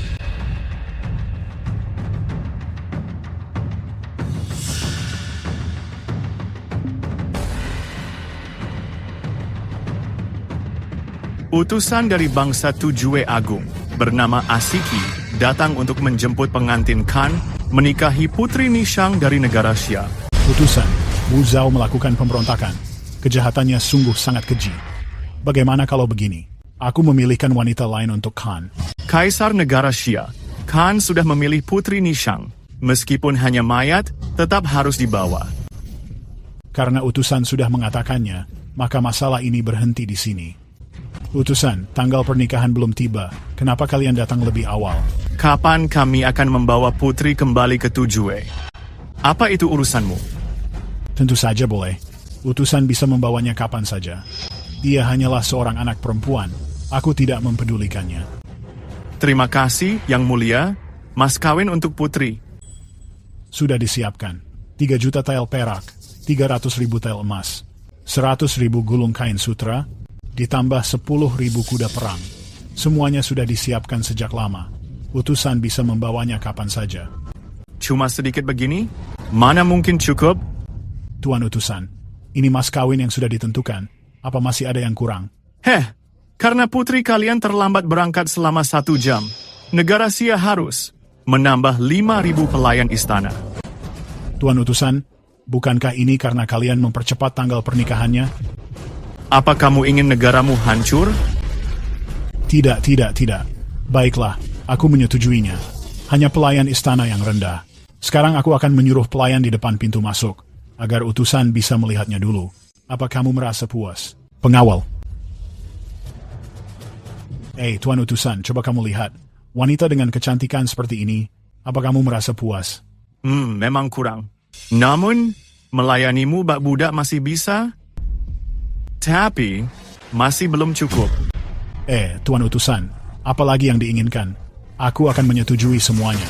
J: Utusan dari bangsa Tujue Agung bernama Asiki datang untuk menjemput pengantin Khan menikahi Putri Nishang dari negara Xia.
I: Utusan, Wu Zhao melakukan pemberontakan. Kejahatannya sungguh sangat keji. Bagaimana kalau begini? Aku memilihkan wanita lain untuk Khan.
J: Kaisar negara Xia, Khan sudah memilih Putri Nishang. Meskipun hanya mayat, tetap harus dibawa.
I: Karena utusan sudah mengatakannya, maka masalah ini berhenti di sini. Utusan, tanggal pernikahan belum tiba. Kenapa kalian datang lebih awal?
J: Kapan kami akan membawa putri kembali ke Tujue? Apa itu urusanmu?
I: Tentu saja boleh. Utusan bisa membawanya kapan saja. Dia hanyalah seorang anak perempuan. Aku tidak mempedulikannya.
J: Terima kasih, Yang Mulia. Mas kawin untuk putri.
I: Sudah disiapkan. 3 juta tael perak, 300.000 tael emas, 100.000 gulung kain sutra, ditambah 10.000 kuda perang. Semuanya sudah disiapkan sejak lama. Utusan bisa membawanya kapan saja.
J: Cuma sedikit begini? Mana mungkin cukup?
I: Tuan Utusan, ini mas kawin yang sudah ditentukan. Apa masih ada yang kurang?
J: Karena putri kalian terlambat berangkat selama 1 jam, negara Xia harus menambah 5.000 pelayan istana.
I: Tuan Utusan, bukankah ini karena kalian mempercepat tanggal pernikahannya?
J: Apa kamu ingin negaramu hancur?
I: Tidak. Baiklah, aku menyetujuinya. Hanya pelayan istana yang rendah. Sekarang aku akan menyuruh pelayan di depan pintu masuk, agar utusan bisa melihatnya dulu. Apa kamu merasa puas? Pengawal. Tuan Utusan, coba kamu lihat. Wanita dengan kecantikan seperti ini, apa kamu merasa puas?
J: Memang kurang. Namun, melayanimu bak budak masih bisa? Tapi, masih belum cukup.
I: Tuan Utusan, apa lagi yang diinginkan? Aku akan menyetujui semuanya.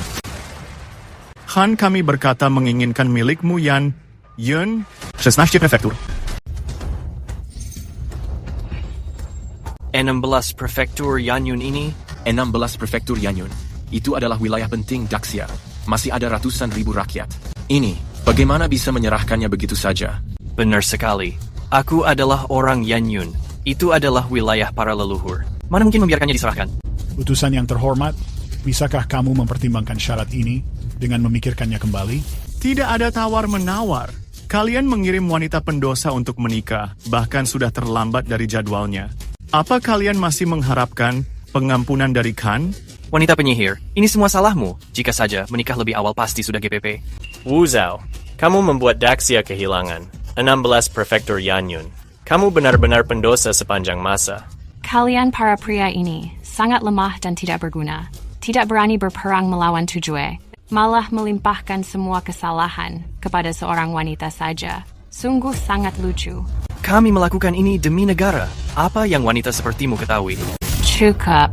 J: Han kami berkata menginginkan milikmu Yan, Yun, 16 prefektur.
D: 16 prefektur Yanyun ini?
J: 16 prefektur Yanyun. Itu adalah wilayah penting Daxia. Masih ada ratusan ribu rakyat. Ini, bagaimana bisa menyerahkannya begitu saja?
D: Benar sekali. Aku adalah orang Yanyun. Itu adalah wilayah para leluhur. Mana mungkin membiarkannya diserahkan?
I: Utusan yang terhormat, bisakah kamu mempertimbangkan syarat ini dengan memikirkannya kembali?
J: Tidak ada tawar-menawar. Kalian mengirim wanita pendosa untuk menikah, bahkan sudah terlambat dari jadwalnya. Apa kalian masih mengharapkan pengampunan dari Khan?
D: Wanita penyihir, ini semua salahmu. Jika saja menikah lebih awal pasti sudah GPP.
K: Wu Zhao, kamu membuat Daxia kehilangan 16 prefektur Yanyun. Kamu benar-benar pendosa sepanjang masa.
E: Kalian para pria ini sangat lemah dan tidak berguna. Tidak berani berperang melawan Tujue, malah melimpahkan semua kesalahan kepada seorang wanita saja. Sungguh sangat lucu.
D: Kami melakukan ini demi negara. Apa yang wanita sepertimu ketahui?
E: Cukup.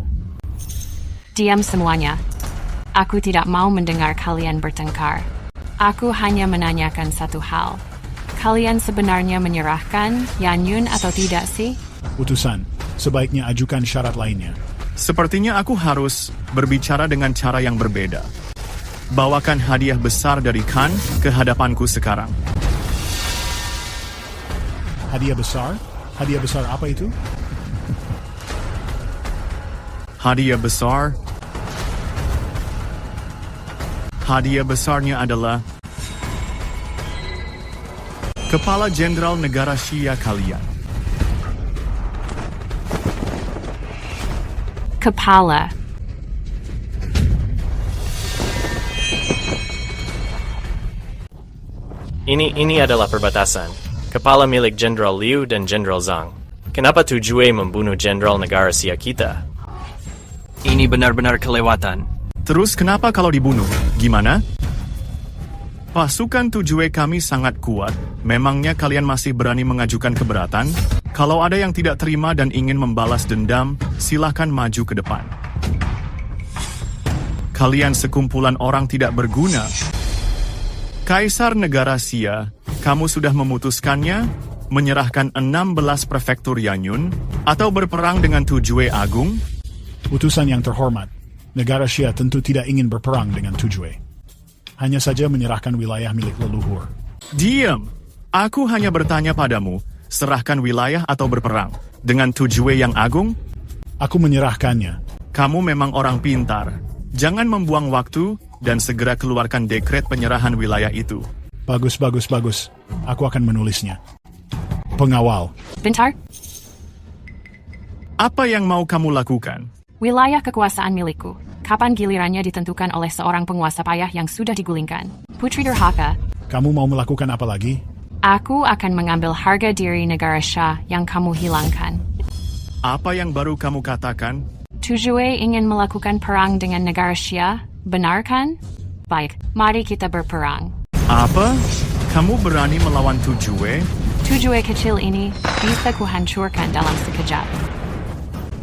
E: Diam semuanya. Aku tidak mau mendengar kalian bertengkar. Aku hanya menanyakan satu hal. Kalian sebenarnya menyerahkan Yanyun atau tidak sih?
I: Utusan, sebaiknya ajukan syarat lainnya.
J: Sepertinya aku harus berbicara dengan cara yang berbeda. Bawakan hadiah besar dari Khan ke hadapanku sekarang.
I: Hadiah besar? Hadiah besar apa itu?
J: Hadiah besar? Hadiah besarnya adalah Kepala Jenderal Negara Shia kalian.
E: Kepala.
K: Ini adalah perbatasan. Kepala milik Jenderal Liu dan Jenderal Zhang. Kenapa Tujue membunuh Jenderal Negara Shia kita?
D: Ini benar-benar kelewatan.
J: Terus kenapa kalau dibunuh? Gimana? Pasukan Tujue kami sangat kuat. Memangnya kalian masih berani mengajukan keberatan? Kalau ada yang tidak terima dan ingin membalas dendam, silakan maju ke depan. Kalian sekumpulan orang tidak berguna. Kaisar Negara Xia, kamu sudah memutuskannya? Menyerahkan 16 prefektur Yanyun? Atau berperang dengan Tujue Agung?
I: Utusan yang terhormat, negara Xia tentu tidak ingin berperang dengan Tujue. Hanya saja menyerahkan wilayah milik leluhur.
J: Diam! Aku hanya bertanya padamu, serahkan wilayah atau berperang? Dengan Tujue yang agung?
I: Aku menyerahkannya.
J: Kamu memang orang pintar. Jangan membuang waktu dan segera keluarkan dekret penyerahan wilayah itu.
I: Bagus. Aku akan menulisnya. Pengawal.
E: Bentar.
J: Apa yang mau kamu lakukan?
E: Wilayah kekuasaan milikku. Kapan gilirannya ditentukan oleh seorang penguasa payah yang sudah digulingkan. Putri Durhaka.
I: Kamu mau melakukan apa lagi?
E: Aku akan mengambil harga diri negara Shah yang kamu hilangkan.
J: Apa yang baru kamu katakan?
E: Tujue ingin melakukan perang dengan negara Shia, benar kan? Baik, mari kita berperang.
J: Apa? Kamu berani melawan Tujue?
E: Tujue kecil ini bisa kuhancurkan dalam sekejap.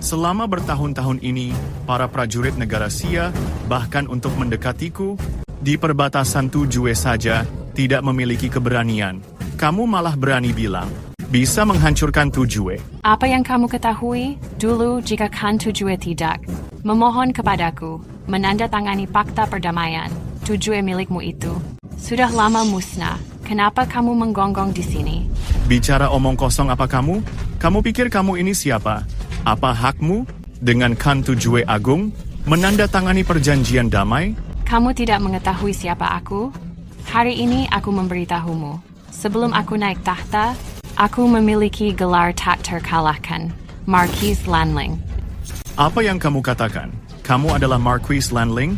J: Selama bertahun-tahun ini, para prajurit negara Xia, bahkan untuk mendekatiku, di perbatasan Tujue saja, tidak memiliki keberanian. Kamu malah berani bilang, bisa menghancurkan Tujue.
E: Apa yang kamu ketahui? Dulu jika Khan Tujue tidak memohon kepadaku, menandatangani fakta perdamaian, Tujue milikmu itu sudah lama musnah. Kenapa kamu menggonggong di sini?
J: Bicara omong kosong apa kamu? Kamu pikir kamu ini siapa? Apa hakmu dengan Khan Tujue Agung menandatangani perjanjian damai?
E: Kamu tidak mengetahui siapa aku? Hari ini aku memberitahumu. Sebelum aku naik tahta, aku memiliki gelar tak terkalahkan, Marquis Lanling.
J: Apa yang kamu katakan? Kamu adalah Marquis Lanling?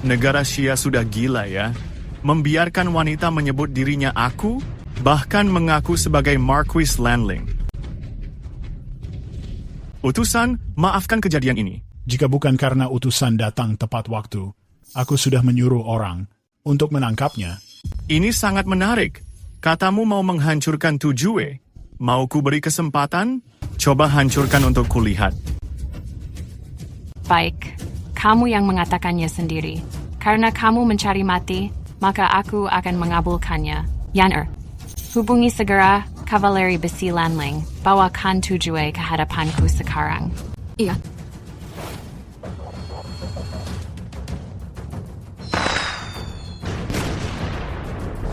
J: Negara Xia sudah gila ya. Membiarkan wanita menyebut dirinya aku, bahkan mengaku sebagai Marquis Lanling. Utusan, maafkan kejadian ini.
I: Jika bukan karena utusan datang tepat waktu, aku sudah menyuruh orang untuk menangkapnya.
J: Ini sangat menarik. Katamu mau menghancurkan Tujue. Mau ku beri kesempatan? Coba hancurkan untuk kulihat.
E: Baik, kamu yang mengatakannya sendiri. Karena kamu mencari mati, maka aku akan mengabulkannya. Yaner, hubungi segera kavaleri besi Lanling. Bawa Khan Tujue ke hadapanku sekarang.
F: Iya.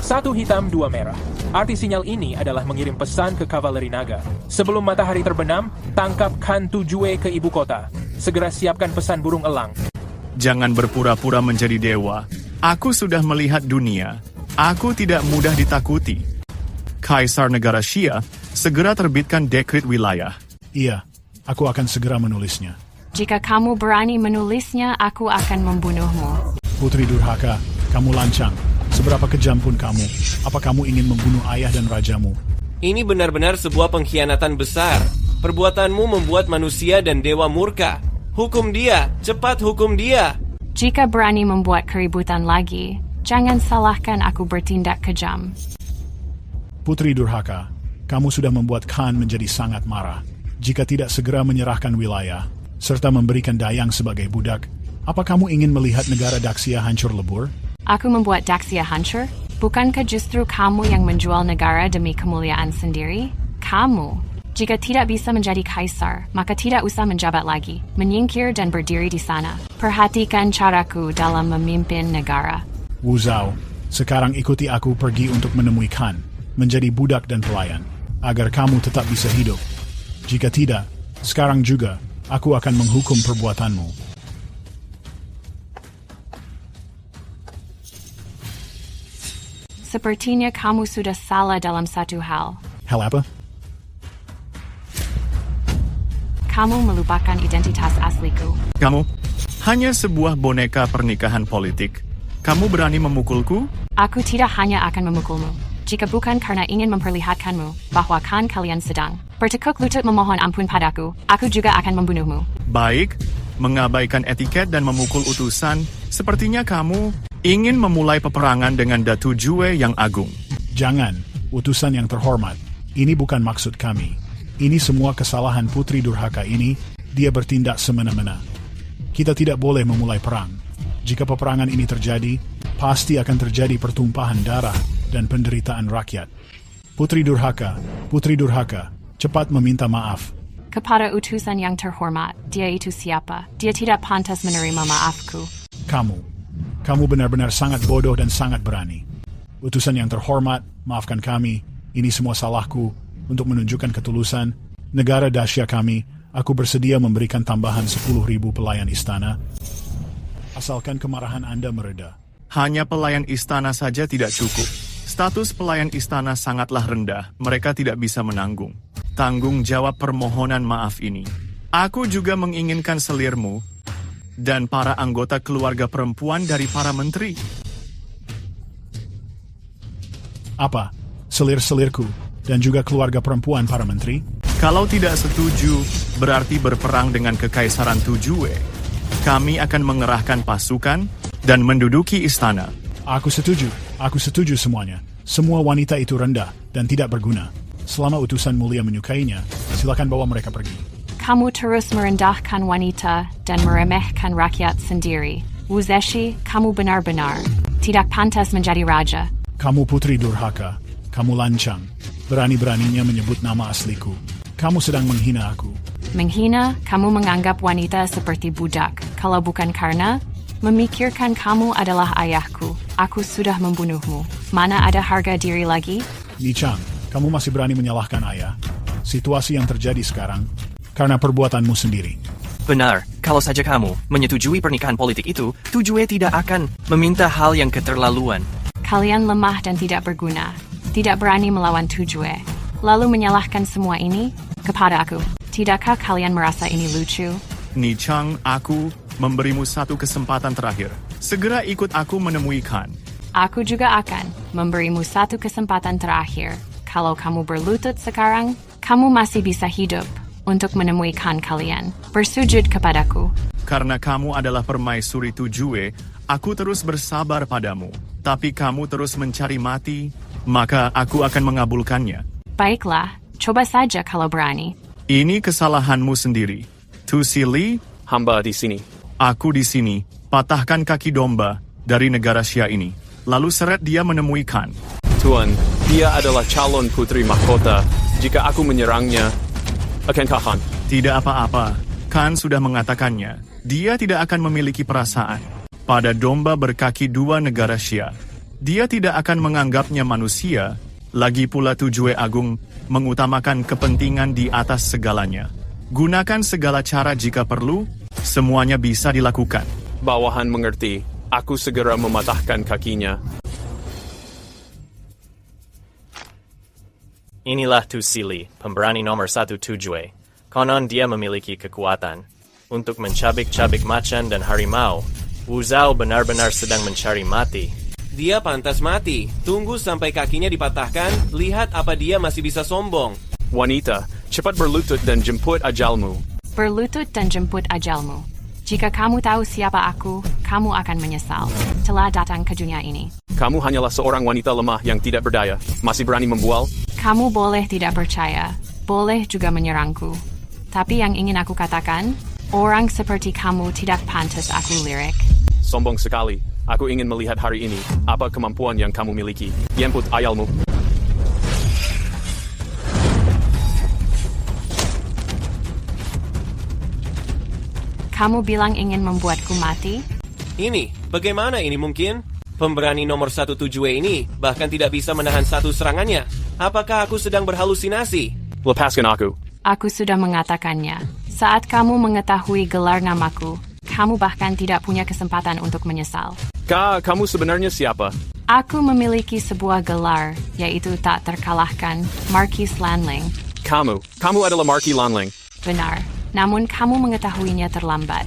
B: Satu hitam, dua merah. Arti sinyal ini adalah mengirim pesan ke kavaleri naga. Sebelum matahari terbenam, tangkap Khan Tujue ke ibu kota. Segera siapkan pesan burung elang.
J: Jangan berpura-pura menjadi dewa. Aku sudah melihat dunia. Aku tidak mudah ditakuti. Kaisar Negara Xia, segera terbitkan dekret wilayah.
I: Iya, aku akan segera menulisnya.
E: Jika kamu berani menulisnya, aku akan membunuhmu.
I: Putri Durhaka, kamu lancang. Seberapa kejam pun kamu, apa kamu ingin membunuh ayah dan rajamu?
C: Ini benar-benar sebuah pengkhianatan besar. Perbuatanmu membuat manusia dan dewa murka. Hukum dia, cepat hukum dia.
E: Jika berani membuat keributan lagi, jangan salahkan aku bertindak kejam.
I: Putri Durhaka, kamu sudah membuat Khan menjadi sangat marah. Jika tidak segera menyerahkan wilayah, serta memberikan Dayang sebagai budak, apa kamu ingin melihat negara Daxia hancur lebur?
E: Aku membuat Daxia hancur? Bukankah justru kamu yang menjual negara demi kemuliaan sendiri? Kamu, jika tidak bisa menjadi kaisar, maka tidak usah menjabat lagi, menyingkir dan berdiri di sana. Perhatikan caraku dalam memimpin negara.
I: Wu Zhao, sekarang ikuti aku pergi untuk menemui Khan, menjadi budak dan pelayan, agar kamu tetap bisa hidup. Jika tidak, sekarang juga, aku akan menghukum perbuatanmu.
E: Sepertinya kamu sudah salah dalam satu hal.
I: Hal apa?
E: Kamu melupakan identitas asliku.
J: Kamu hanya sebuah boneka pernikahan politik. Kamu berani memukulku?
E: Aku tidak hanya akan memukulmu. Jika bukan karena ingin memperlihatkanmu bahwa kan kalian sedang bertekuk lutut memohon ampun padaku, aku juga akan membunuhmu.
J: Baik, mengabaikan etiket dan memukul utusan, sepertinya kamu ingin memulai peperangan dengan Datu Jue yang agung.
I: Jangan, utusan yang terhormat. Ini bukan maksud kami. Ini semua kesalahan Putri Durhaka ini, dia bertindak semena-mena. Kita tidak boleh memulai perang. Jika peperangan ini terjadi, pasti akan terjadi pertumpahan darah dan penderitaan rakyat. Putri Durhaka, cepat meminta maaf.
E: Kepada utusan yang terhormat, dia itu siapa? Dia tidak pantas menerima maafku.
I: Kamu benar-benar sangat bodoh dan sangat berani. Utusan yang terhormat, maafkan kami, ini semua salahku. Untuk menunjukkan ketulusan, negara Daxia kami, aku bersedia memberikan tambahan 10.000 pelayan istana, asalkan kemarahan Anda mereda.
J: Hanya pelayan istana saja tidak cukup. Status pelayan istana sangatlah rendah, mereka tidak bisa menanggung tanggung jawab permohonan maaf ini. Aku juga menginginkan selirmu dan para anggota keluarga perempuan dari para menteri.
I: Apa? Selir-selirku dan juga keluarga perempuan para menteri?
J: Kalau tidak setuju, berarti berperang dengan Kekaisaran Tujue. Kami akan mengerahkan pasukan dan menduduki istana.
I: Aku setuju semuanya. Semua wanita itu rendah dan tidak berguna. Selama utusan mulia menyukainya, silakan bawa mereka pergi.
E: Kamu terus merendahkan wanita dan meremehkan rakyat sendiri. Wu Zeshi, kamu benar-benar tidak pantas menjadi raja.
I: Kamu Putri Durhaka, kamu lancang. Berani-beraninya menyebut nama asliku. Kamu sedang menghina aku.
E: Menghina, kamu menganggap wanita seperti budak. Kalau bukan karena memikirkan kamu adalah ayahku, aku sudah membunuhmu. Mana ada harga diri lagi?
I: Ni Chang, kamu masih berani menyalahkan ayah. Situasi yang terjadi sekarang karena perbuatanmu sendiri.
D: Benar, kalau saja kamu menyetujui pernikahan politik itu, Tujue tidak akan meminta hal yang keterlaluan.
E: Kalian lemah dan tidak berguna. Tidak berani melawan Tujue. Lalu menyalahkan semua ini kepada aku. Tidakkah kalian merasa ini lucu?
J: Ni Chang, aku memberimu satu kesempatan terakhir. Segera ikut aku menemui Khan.
E: Aku juga akan memberimu satu kesempatan terakhir. Kalau kamu berlutut sekarang, kamu masih bisa hidup untuk menemui Khan kalian. Bersujud kepadaku.
J: Karena kamu adalah permaisuri Tujue, aku terus bersabar padamu. Tapi kamu terus mencari mati, maka aku akan mengabulkannya.
E: Baiklah, coba saja kalau berani.
J: Ini kesalahanmu sendiri. Tu Sili,
A: hamba di sini.
J: Aku di sini. Patahkan kaki domba dari negara Xia ini. Lalu seret dia menemui Khan.
A: Tuan, dia adalah calon putri mahkota. Jika aku menyerangnya, akankah Khan?
J: Tidak apa-apa. Khan sudah mengatakannya. Dia tidak akan memiliki perasaan pada domba berkaki dua negara Xia. Dia tidak akan menganggapnya manusia. Lagi pula Tujue Agung mengutamakan kepentingan di atas segalanya. Gunakan segala cara jika perlu, semuanya bisa dilakukan.
A: Bawahan mengerti. Aku segera mematahkan kakinya.
K: Inilah Tu Sili, pemberani nomor 1 Tujue. Konon dia memiliki kekuatan untuk mencabik-cabik macan dan harimau. Wu Zhao benar-benar sedang mencari mati.
C: Dia pantas mati. Tunggu sampai kakinya dipatahkan, lihat apa dia masih bisa sombong.
A: Wanita, cepat berlutut dan jemput ajalmu.
E: Berlutut dan jemput ajalmu. Jika kamu tahu siapa aku, kamu akan menyesal telah datang ke dunia ini.
A: Kamu hanyalah seorang wanita lemah yang tidak berdaya. Masih berani membual?
E: Kamu boleh tidak percaya, boleh juga menyerangku. Tapi yang ingin aku katakan, orang seperti kamu tidak pantas aku lirik.
A: Sombong sekali. Aku ingin melihat hari ini apa kemampuan yang kamu miliki. Jemput ajalmu.
E: Kamu bilang ingin membuatku mati?
C: Ini, bagaimana ini mungkin? Pemberani nomor 1 Tujue ini bahkan tidak bisa menahan satu serangannya. Apakah aku sedang berhalusinasi?
A: Lepaskan aku.
E: Aku sudah mengatakannya. Saat kamu mengetahui gelar namaku, kamu bahkan tidak punya kesempatan untuk menyesal.
A: Kamu sebenarnya siapa?
E: Aku memiliki sebuah gelar, yaitu tak terkalahkan, Marquis Lanling.
A: Kamu adalah Marquis Lanling.
E: Benar, namun kamu mengetahuinya terlambat.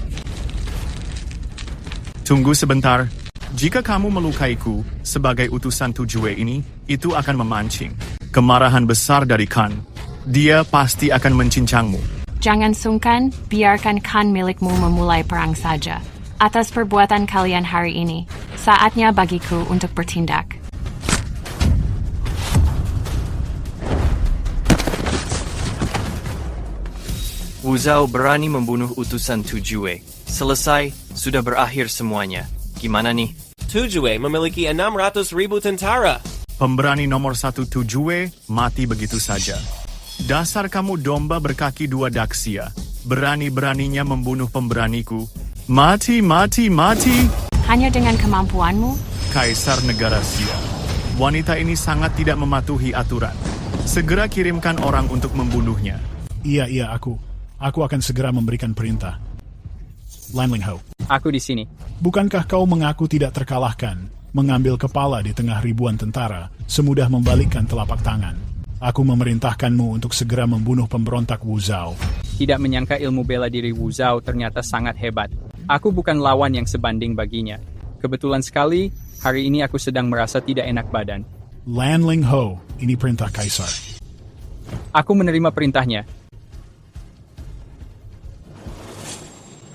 J: Tunggu sebentar. Jika kamu melukaiku sebagai utusan Tujue ini, itu akan memancing kemarahan besar dari Khan. Dia pasti akan mencincangmu.
E: Jangan sungkan, biarkan Khan milikmu memulai perang saja. Atas perbuatan kalian hari ini, saatnya bagiku untuk bertindak.
D: Wu Zhao berani membunuh utusan Tujue. Selesai, sudah berakhir semuanya. Gimana nih?
C: Tujue memiliki 600.000 tentara.
J: Pemberani nomor 1 Tujue mati begitu saja. Dasar kamu domba berkaki 2 Daxia. Berani-beraninya membunuh pemberaniku. Mati, mati, mati!
E: Hanya dengan kemampuanmu?
J: Kaisar Negara Xia. Wanita ini sangat tidak mematuhi aturan. Segera kirimkan orang untuk membunuhnya.
I: Iya, aku akan segera memberikan perintah. Lanling Ho.
M: Aku di sini.
I: Bukankah kau mengaku tidak terkalahkan, mengambil kepala di tengah ribuan tentara, semudah membalikkan telapak tangan? Aku memerintahkanmu untuk segera membunuh pemberontak Wu Zhao.
M: Tidak menyangka ilmu bela diri Wu Zhao ternyata sangat hebat. Aku bukan lawan yang sebanding baginya. Kebetulan sekali, hari ini aku sedang merasa tidak enak badan.
I: Lanling Ho, ini perintah Kaisar.
M: Aku menerima perintahnya.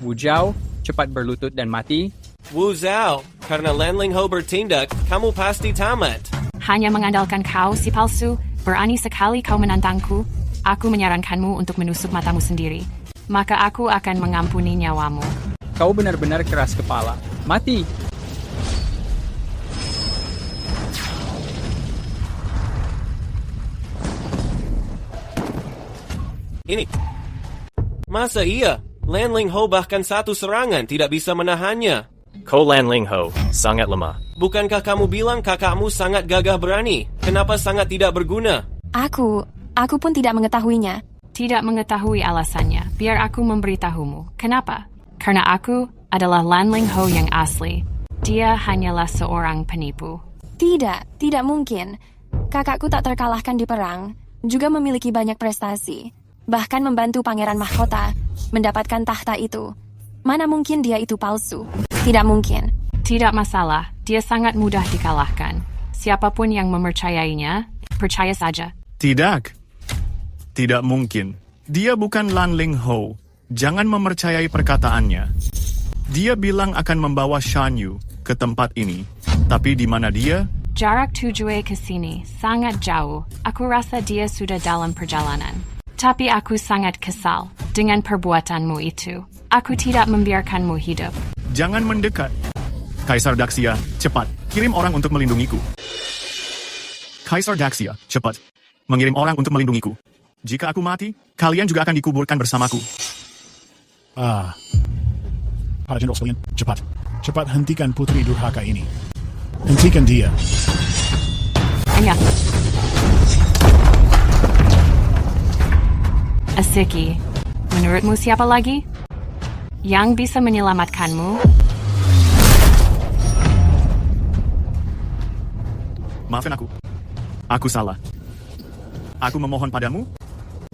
M: Wu Zhao, cepat berlutut dan mati.
C: Wu Zhao, karena Lanling Ho bertindak, kamu pasti tamat.
E: Hanya mengandalkan kau, si palsu, berani sekali kau menantangku. Aku menyarankanmu untuk menusuk matamu sendiri. Maka aku akan mengampuni nyawamu.
M: Kau benar-benar keras kepala. Mati!
C: Ini. Masa iya? Lanling Ho bahkan satu serangan tidak bisa menahannya.
K: Ko Lanling Ho, sangat lemah.
C: Bukankah kamu bilang kakakmu sangat gagah berani? Kenapa sangat tidak berguna?
H: Aku pun tidak mengetahuinya.
E: Tidak mengetahui alasannya. Biar aku memberitahumu. Kenapa? Karena aku adalah Lanling Ho yang asli. Dia hanyalah seorang penipu.
H: Tidak mungkin. Kakakku tak terkalahkan di perang, juga memiliki banyak prestasi. Bahkan membantu Pangeran Mahkota mendapatkan tahta itu. Mana mungkin dia itu palsu? Tidak mungkin.
E: Tidak masalah, dia sangat mudah dikalahkan. Siapapun yang mempercayainya, percaya saja.
J: Tidak mungkin. Dia bukan Lanling Ho. Jangan mempercayai perkataannya. Dia bilang akan membawa Shan Yu ke tempat ini. Tapi di mana dia?
E: Jarak Tujue ke sini sangat jauh. Aku rasa dia sudah dalam perjalanan. Tapi aku sangat kesal dengan perbuatanmu itu. Aku tidak membiarkanmu hidup.
J: Jangan mendekat. Kaisar Daxia, cepat. Kirim orang untuk melindungiku. Kaisar Daxia, cepat. Mengirim orang untuk melindungiku. Jika aku mati, kalian juga akan dikuburkan bersamaku.
I: Para jenderal sekalian, cepat. Cepat hentikan putri durhaka ini. Hentikan dia.
E: Hanya. Asiki, menurutmu siapa lagi yang bisa menyelamatkanmu?
J: Maafkan aku. Aku salah. Aku memohon padamu.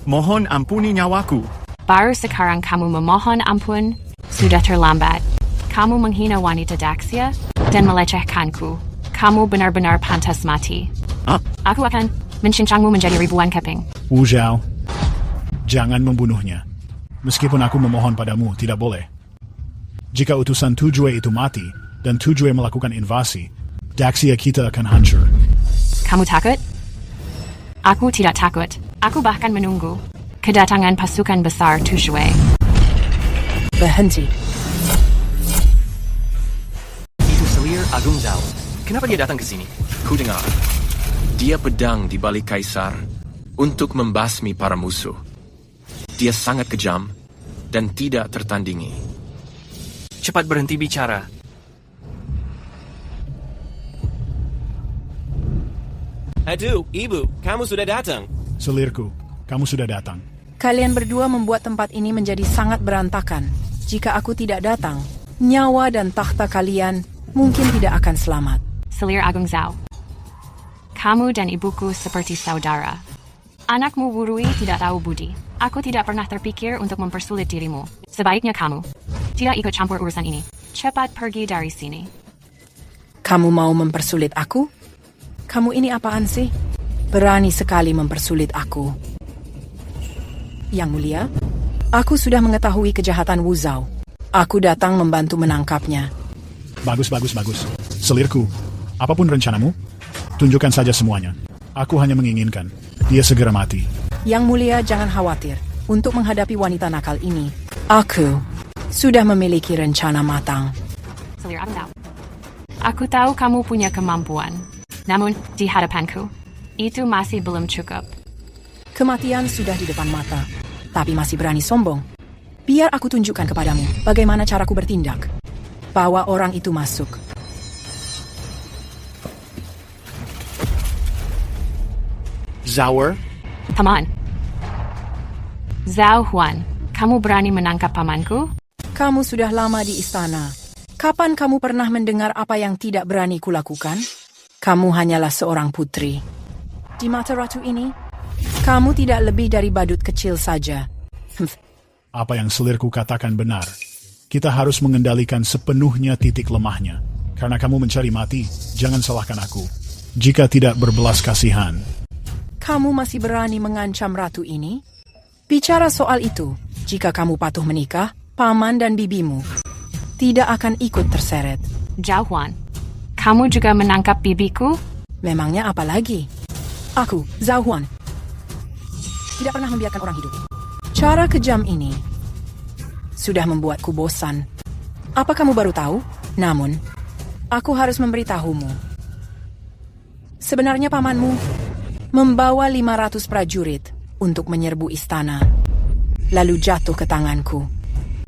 J: Mohon ampuni nyawaku.
E: Baru sekarang kamu memohon ampun, sudah terlambat. Kamu menghina wanita Daxia dan melecehkanku. Kamu benar-benar pantas mati. Aku akan mencincangmu menjadi ribuan keping.
I: Wu Zhao, jangan membunuhnya. Meskipun aku memohon padamu, tidak boleh. Jika utusan Tujue itu mati, dan Tujue melakukan invasi, Daxia kita akan hancur.
E: Kamu takut? Aku tidak takut. Aku bahkan menunggu kedatangan pasukan besar Tujue.
N: Berhenti.
D: Itu selir Agung Zhao. Kenapa dia datang ke sini?
O: Ku dengar. Dia pedang di balik kaisar untuk membasmi para musuh. Dia sangat kejam dan tidak tertandingi.
D: Cepat berhenti bicara.
C: Aduh, Ibu, kamu sudah datang.
I: Selirku, kamu sudah datang.
N: Kalian berdua membuat tempat ini menjadi sangat berantakan. Jika aku tidak datang, nyawa dan takhta kalian mungkin tidak akan selamat.
E: Selir Agung Zhao. Kamu dan ibuku seperti saudara. Anakmu Wurui tidak tahu budi. Aku tidak pernah terpikir untuk mempersulit dirimu. Sebaiknya kamu tidak ikut campur urusan ini. Cepat pergi dari sini.
N: Kamu mau mempersulit aku? Kamu ini apaan sih? Berani sekali mempersulit aku. Yang Mulia, aku sudah mengetahui kejahatan Wu Zhao. Aku datang membantu menangkapnya.
I: Bagus. Selirku, apapun rencanamu, tunjukkan saja semuanya. Aku hanya menginginkan dia segera mati.
N: Yang Mulia, jangan khawatir. Untuk menghadapi wanita nakal ini, aku sudah memiliki rencana matang.
E: Selir Agung Zhao. Aku tahu kamu punya kemampuan. Namun, di hadapanku, itu masih belum cukup.
N: Kematian sudah di depan mata, tapi masih berani sombong. Biar aku tunjukkan kepadamu bagaimana caraku bertindak. Bawa orang itu masuk.
P: Zhao?
E: Paman. Zhao Huan, kamu berani menangkap pamanku?
N: Kamu sudah lama di istana. Kapan kamu pernah mendengar apa yang tidak berani kulakukan? Kamu hanyalah seorang putri. Di mata ratu ini, kamu tidak lebih dari badut kecil saja.
I: Apa yang selirku katakan benar. Kita harus mengendalikan sepenuhnya titik lemahnya. Karena kamu mencari mati, jangan salahkan aku. Jika tidak berbelas kasihan.
N: Kamu masih berani mengancam ratu ini? Bicara soal itu, jika kamu patuh menikah, paman dan bibimu tidak akan ikut terseret.
E: Zhao Huan, kamu juga menangkap bibiku?
N: Memangnya apa lagi? Aku, Zhao Huan, tidak pernah membiarkan orang hidup. Cara kejam ini sudah membuatku bosan. Apa kamu baru tahu? Namun, aku harus memberitahumu. Sebenarnya pamanmu membawa 500 prajurit untuk menyerbu istana, lalu jatuh ke tanganku.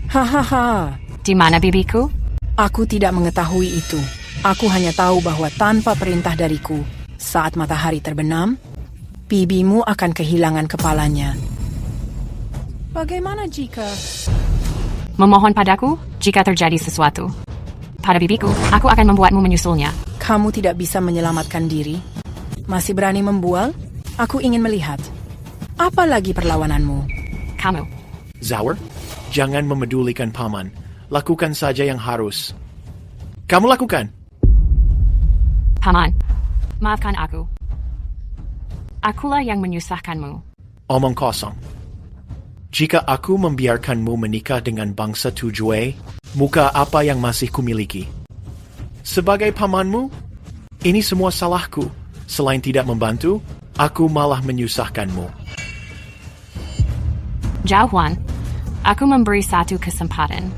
N: Hahaha.
E: Di mana bibiku?
N: Aku tidak mengetahui itu. Aku hanya tahu bahwa tanpa perintah dariku, saat matahari terbenam, bibimu akan kehilangan kepalanya. Bagaimana jika...
E: Memohon padaku jika terjadi sesuatu. Pada bibiku, aku akan membuatmu menyusulnya.
N: Kamu tidak bisa menyelamatkan diri? Masih berani membual? Aku ingin melihat. Apa lagi perlawananmu?
E: Kamu.
P: Zhao, jangan memedulikan paman. Lakukan saja yang harus. Kamu lakukan.
E: Paman, maafkan aku. Akulah yang menyusahkanmu.
P: Omong kosong. Jika aku membiarkanmu menikah dengan bangsa Tujue, muka apa yang masih kumiliki? Sebagai pamanmu, ini semua salahku. Selain tidak membantu, aku malah menyusahkanmu.
E: Zhao Huan, aku memberi satu kesempatan.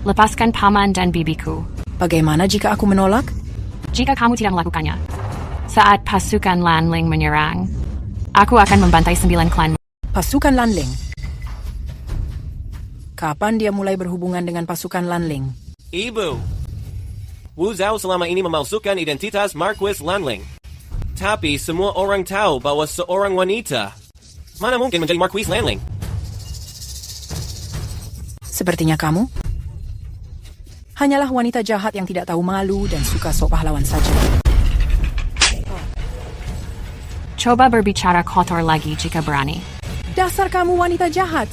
E: Lepaskan paman dan bibiku.
N: Bagaimana jika aku menolak?
E: Jika kamu tidak melakukannya, saat pasukan Lanling menyerang, aku akan membantai 9 klan.
N: Pasukan Lanling? Kapan dia mulai berhubungan dengan pasukan Lanling?
C: Ibu, Wu Zhao selama ini memalsukan identitas Marquis Lanling. Tapi semua orang tahu bahwa seorang wanita mana mungkin menjadi Marquis Lanling.
N: Sepertinya kamu hanyalah wanita jahat yang tidak tahu malu dan suka sok pahlawan saja.
E: Coba berbicara kotor lagi jika berani.
N: Dasar kamu wanita jahat.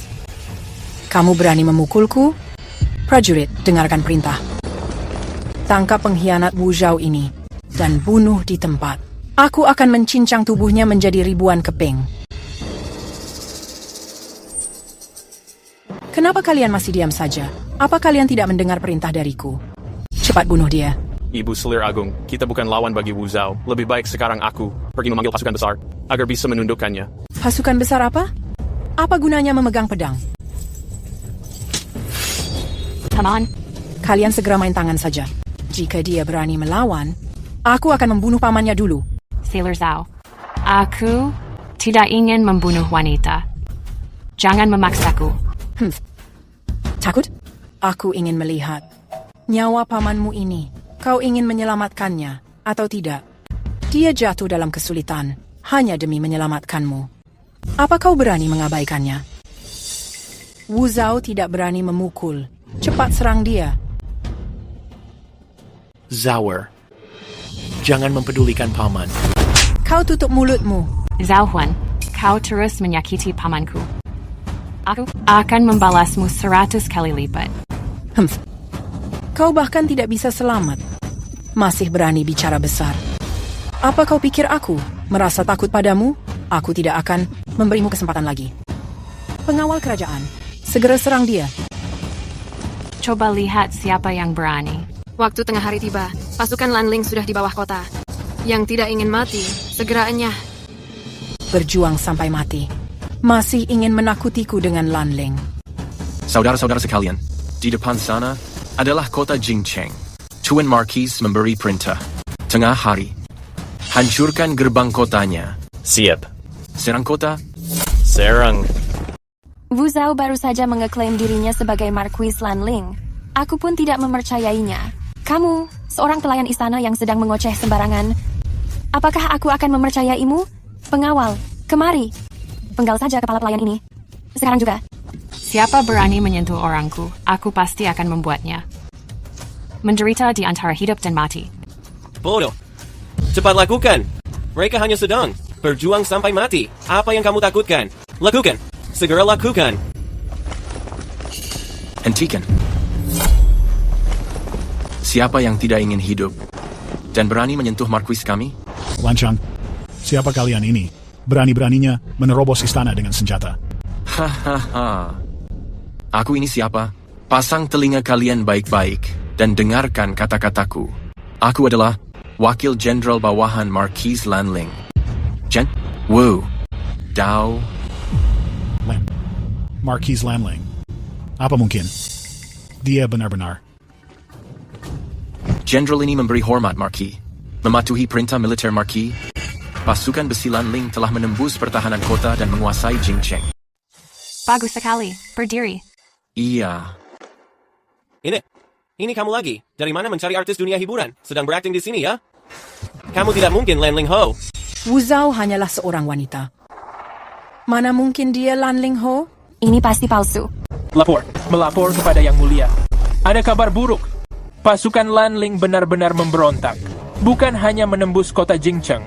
N: Kamu berani memukulku? Prajurit, dengarkan perintah. Tangkap pengkhianat Wu Zhao ini. dan bunuh di tempat. Aku akan mencincang tubuhnya menjadi ribuan keping. Kenapa kalian masih diam saja? Apa kalian tidak mendengar perintah dariku? Cepat bunuh dia.
A: Ibu Selir Agung, kita bukan lawan bagi Wu Zhao. Lebih baik sekarang aku pergi memanggil pasukan besar agar bisa menundukkannya.
N: Pasukan besar apa? Apa gunanya memegang pedang?
E: Come on.
N: Kalian segera main tangan saja. Jika dia berani melawan, aku akan membunuh pamannya dulu.
E: Sailor Zhao, aku tidak ingin membunuh wanita. Jangan memaksaku.
N: Takut? Aku ingin melihat. Nyawa pamanmu ini, kau ingin menyelamatkannya, atau tidak? Dia jatuh dalam kesulitan, hanya demi menyelamatkanmu. Apa kau berani mengabaikannya? Wu Zhao tidak berani memukul. Cepat serang dia.
P: Zhao, jangan mempedulikan paman.
N: Kau tutup mulutmu.
E: Zhao Huan, kau terus menyakiti pamanku. Aku akan membalasmu 100 kali lipat.
N: Kau bahkan tidak bisa selamat. Masih berani bicara besar. Apa kau pikir aku merasa takut padamu? Aku tidak akan memberimu kesempatan lagi. Pengawal kerajaan, segera serang dia.
E: Coba lihat siapa yang berani.
F: Waktu tengah hari tiba, pasukan Lanling sudah di bawah kota. Yang tidak ingin mati, segera enyah.
N: Berjuang sampai mati. Masih ingin menakutiku dengan Lanling.
O: Saudara-saudara sekalian, di depan sana adalah kota Jingcheng. Tuan Marquis memberi perintah. Tengah hari, hancurkan gerbang kotanya.
K: Siap.
O: Serang kota.
K: Serang.
L: Wu Zhao baru saja mengeklaim dirinya sebagai Marquis Lanling. Aku pun tidak mempercayainya. Kamu, seorang pelayan istana yang sedang mengoceh sembarangan. Apakah aku akan mempercayaimu? Pengawal, kemari. Penggal saja kepala pelayan ini. Sekarang juga.
E: Siapa berani menyentuh orangku, aku pasti akan membuatnya menderita di antara hidup dan mati.
C: Bodoh. Cepat lakukan. Mereka hanya sedang berjuang sampai mati. Apa yang kamu takutkan? Lakukan. Segera lakukan.
O: Hentikan. Siapa yang tidak ingin hidup dan berani menyentuh Marquis kami?
I: Lancang, siapa kalian ini? Berani-beraninya menerobos istana dengan senjata.
O: Hahaha. Aku ini siapa? Pasang telinga kalian baik-baik dan dengarkan kata-kataku. Aku adalah Wakil Jenderal Bawahan Marquis Lanling. Wu Dao.
I: Marquis Lanling. Apa mungkin? Dia benar-benar.
O: Jenderal ini memberi hormat Marquis. Mematuhi perintah militer Marquis. Pasukan besi Lanling telah menembus pertahanan kota dan menguasai Jingcheng.
E: Bagus sekali. Berdiri.
O: Iya.
C: Ini kamu lagi. Dari mana mencari artis dunia hiburan? Sedang berakting di sini ya? Kamu tidak mungkin Lanling Ho.
N: Wu Zhao hanyalah seorang wanita. Mana mungkin dia Lanling Ho?
L: Ini pasti palsu.
B: Melapor kepada Yang Mulia. Ada kabar buruk. Pasukan Lanling benar-benar memberontak. Bukan hanya menembus kota Jingcheng.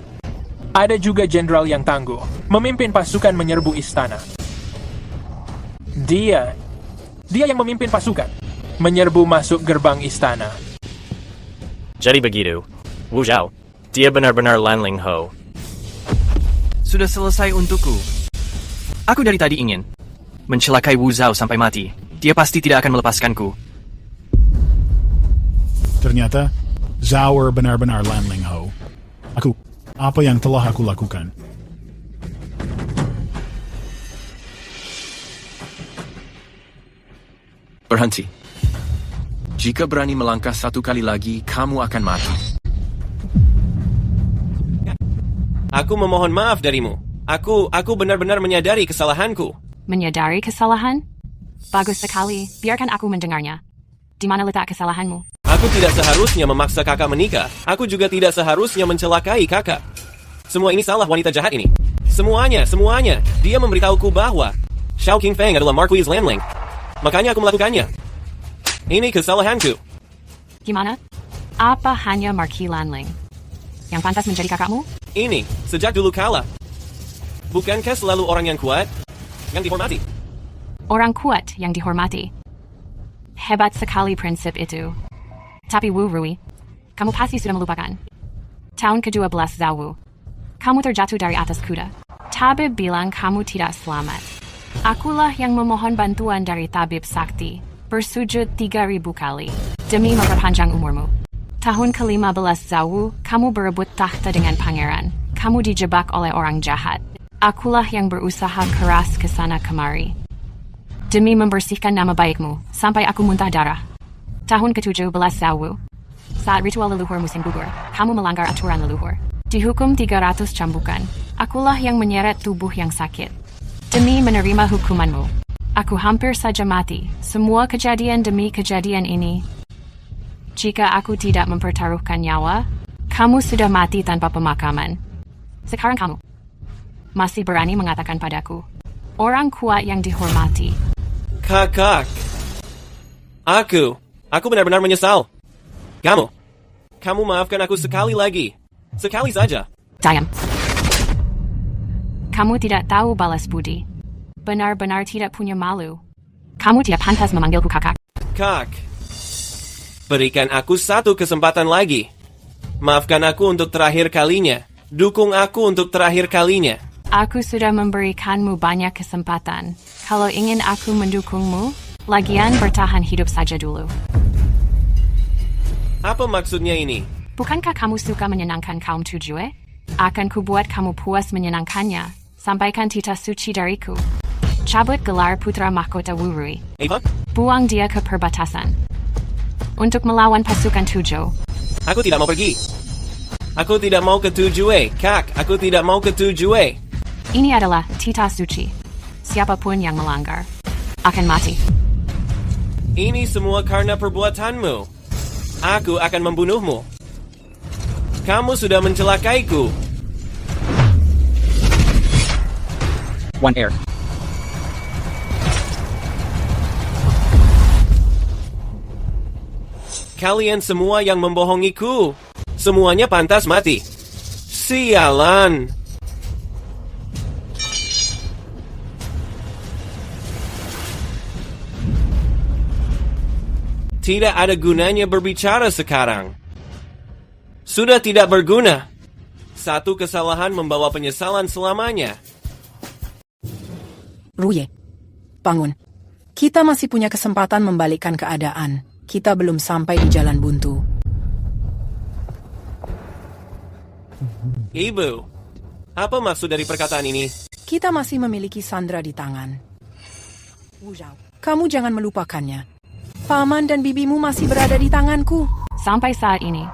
B: Ada juga jenderal yang tangguh, memimpin pasukan menyerbu istana. Dia yang memimpin pasukan, menyerbu masuk gerbang istana.
K: Jadi begitu. Wu Zhao, dia benar-benar Lanling Ho.
D: Sudah selesai untukku. Aku dari tadi ingin mencelakai Wu Zhao sampai mati. Dia pasti tidak akan melepaskanku.
I: Ternyata, Zhao benar-benar Lanling Ho. Apa yang telah aku lakukan?
O: Berhenti. Jika berani melangkah satu kali lagi, kamu akan mati.
C: Aku memohon maaf darimu. Aku benar-benar menyadari kesalahanku.
E: Menyadari kesalahan? Bagus sekali. Biarkan aku mendengarnya. Di mana letak kesalahanmu?
C: Aku tidak seharusnya memaksa kakak menikah. Aku juga tidak seharusnya mencelakai kakak. Semua ini salah wanita jahat ini. Semuanya. Dia memberitahuku bahwa Xiao Qingfeng adalah Marquis Lanling. Makanya aku melakukannya. Ini kesalahanku.
E: Gimana? Apa hanya Marquis Lanling yang pantas menjadi kakakmu?
C: Ini, sejak dulu kala. Bukankah selalu orang yang kuat yang dihormati?
E: Orang kuat yang dihormati. Hebat sekali prinsip itu. Tapi Wu Rui, kamu pasti sudah melupakan. Tahun ke-12 Zawu. Kamu terjatuh dari atas kuda. Tabib bilang kamu tidak selamat. Akulah yang memohon bantuan dari tabib sakti. Bersujud 3.000 kali. Demi memperpanjang umurmu. Tahun ke-15 Zawu, kamu berebut tahta dengan pangeran. Kamu dijebak oleh orang jahat. Akulah yang berusaha keras ke sana kemari. Demi membersihkan nama baikmu, sampai aku muntah darah. Tahun ke-17 Zawu. Saat ritual leluhur musim gugur, kamu melanggar aturan leluhur. Dihukum 300 cambukan. Akulah yang menyeret tubuh yang sakit. Demi menerima hukumanmu, aku hampir saja mati. Semua kejadian demi kejadian ini. Jika aku tidak mempertaruhkan nyawa, kamu sudah mati tanpa pemakaman. Sekarang kamu masih berani mengatakan padaku, orang kuat yang dihormati.
C: Kakak. Aku benar-benar menyesal. Kamu maafkan aku sekali lagi. Sekali saja.
E: Diam. Kamu tidak tahu balas budi. Benar-benar tidak punya malu. Kamu tidak pantas memanggilku kakak.
C: Kak. Berikan aku satu kesempatan lagi. Maafkan aku untuk terakhir kalinya. Dukung aku untuk terakhir kalinya.
E: Aku sudah memberikanmu banyak kesempatan. Kalau ingin aku mendukungmu, lagian bertahan hidup saja dulu.
C: Apa maksudnya ini?
E: Bukankah kamu suka menyenangkan kaum Tujue? Akan kubuat kamu puas menyenangkannya. Sampaikan titah suci dariku. Cabut gelar putra mahkota Wurui.
C: Eva?
E: Buang dia ke perbatasan. Untuk melawan pasukan Tujo.
C: Aku tidak mau pergi. Aku tidak mau ke Tujue. Kak, aku tidak mau ke Tujue.
E: Ini adalah titah suci. Siapapun yang melanggar akan mati.
C: Ini semua karena perbuatanmu. Aku akan membunuhmu. Kamu sudah mencelakaiku.
M: One air.
C: Kalian semua yang membohongiku. Semuanya pantas mati. Sialan. Tidak ada gunanya berbicara sekarang. Sudah tidak berguna. Satu kesalahan membawa penyesalan selamanya.
N: Ruye, bangun. Kita masih punya kesempatan membalikkan keadaan. Kita belum sampai di jalan buntu.
C: Ibu, apa maksud dari perkataan ini?
N: Kita masih memiliki Sandra di tangan. Wu Zhao, kamu jangan melupakannya. Paman dan bibimu masih berada di tanganku.
E: Sampai saat ini,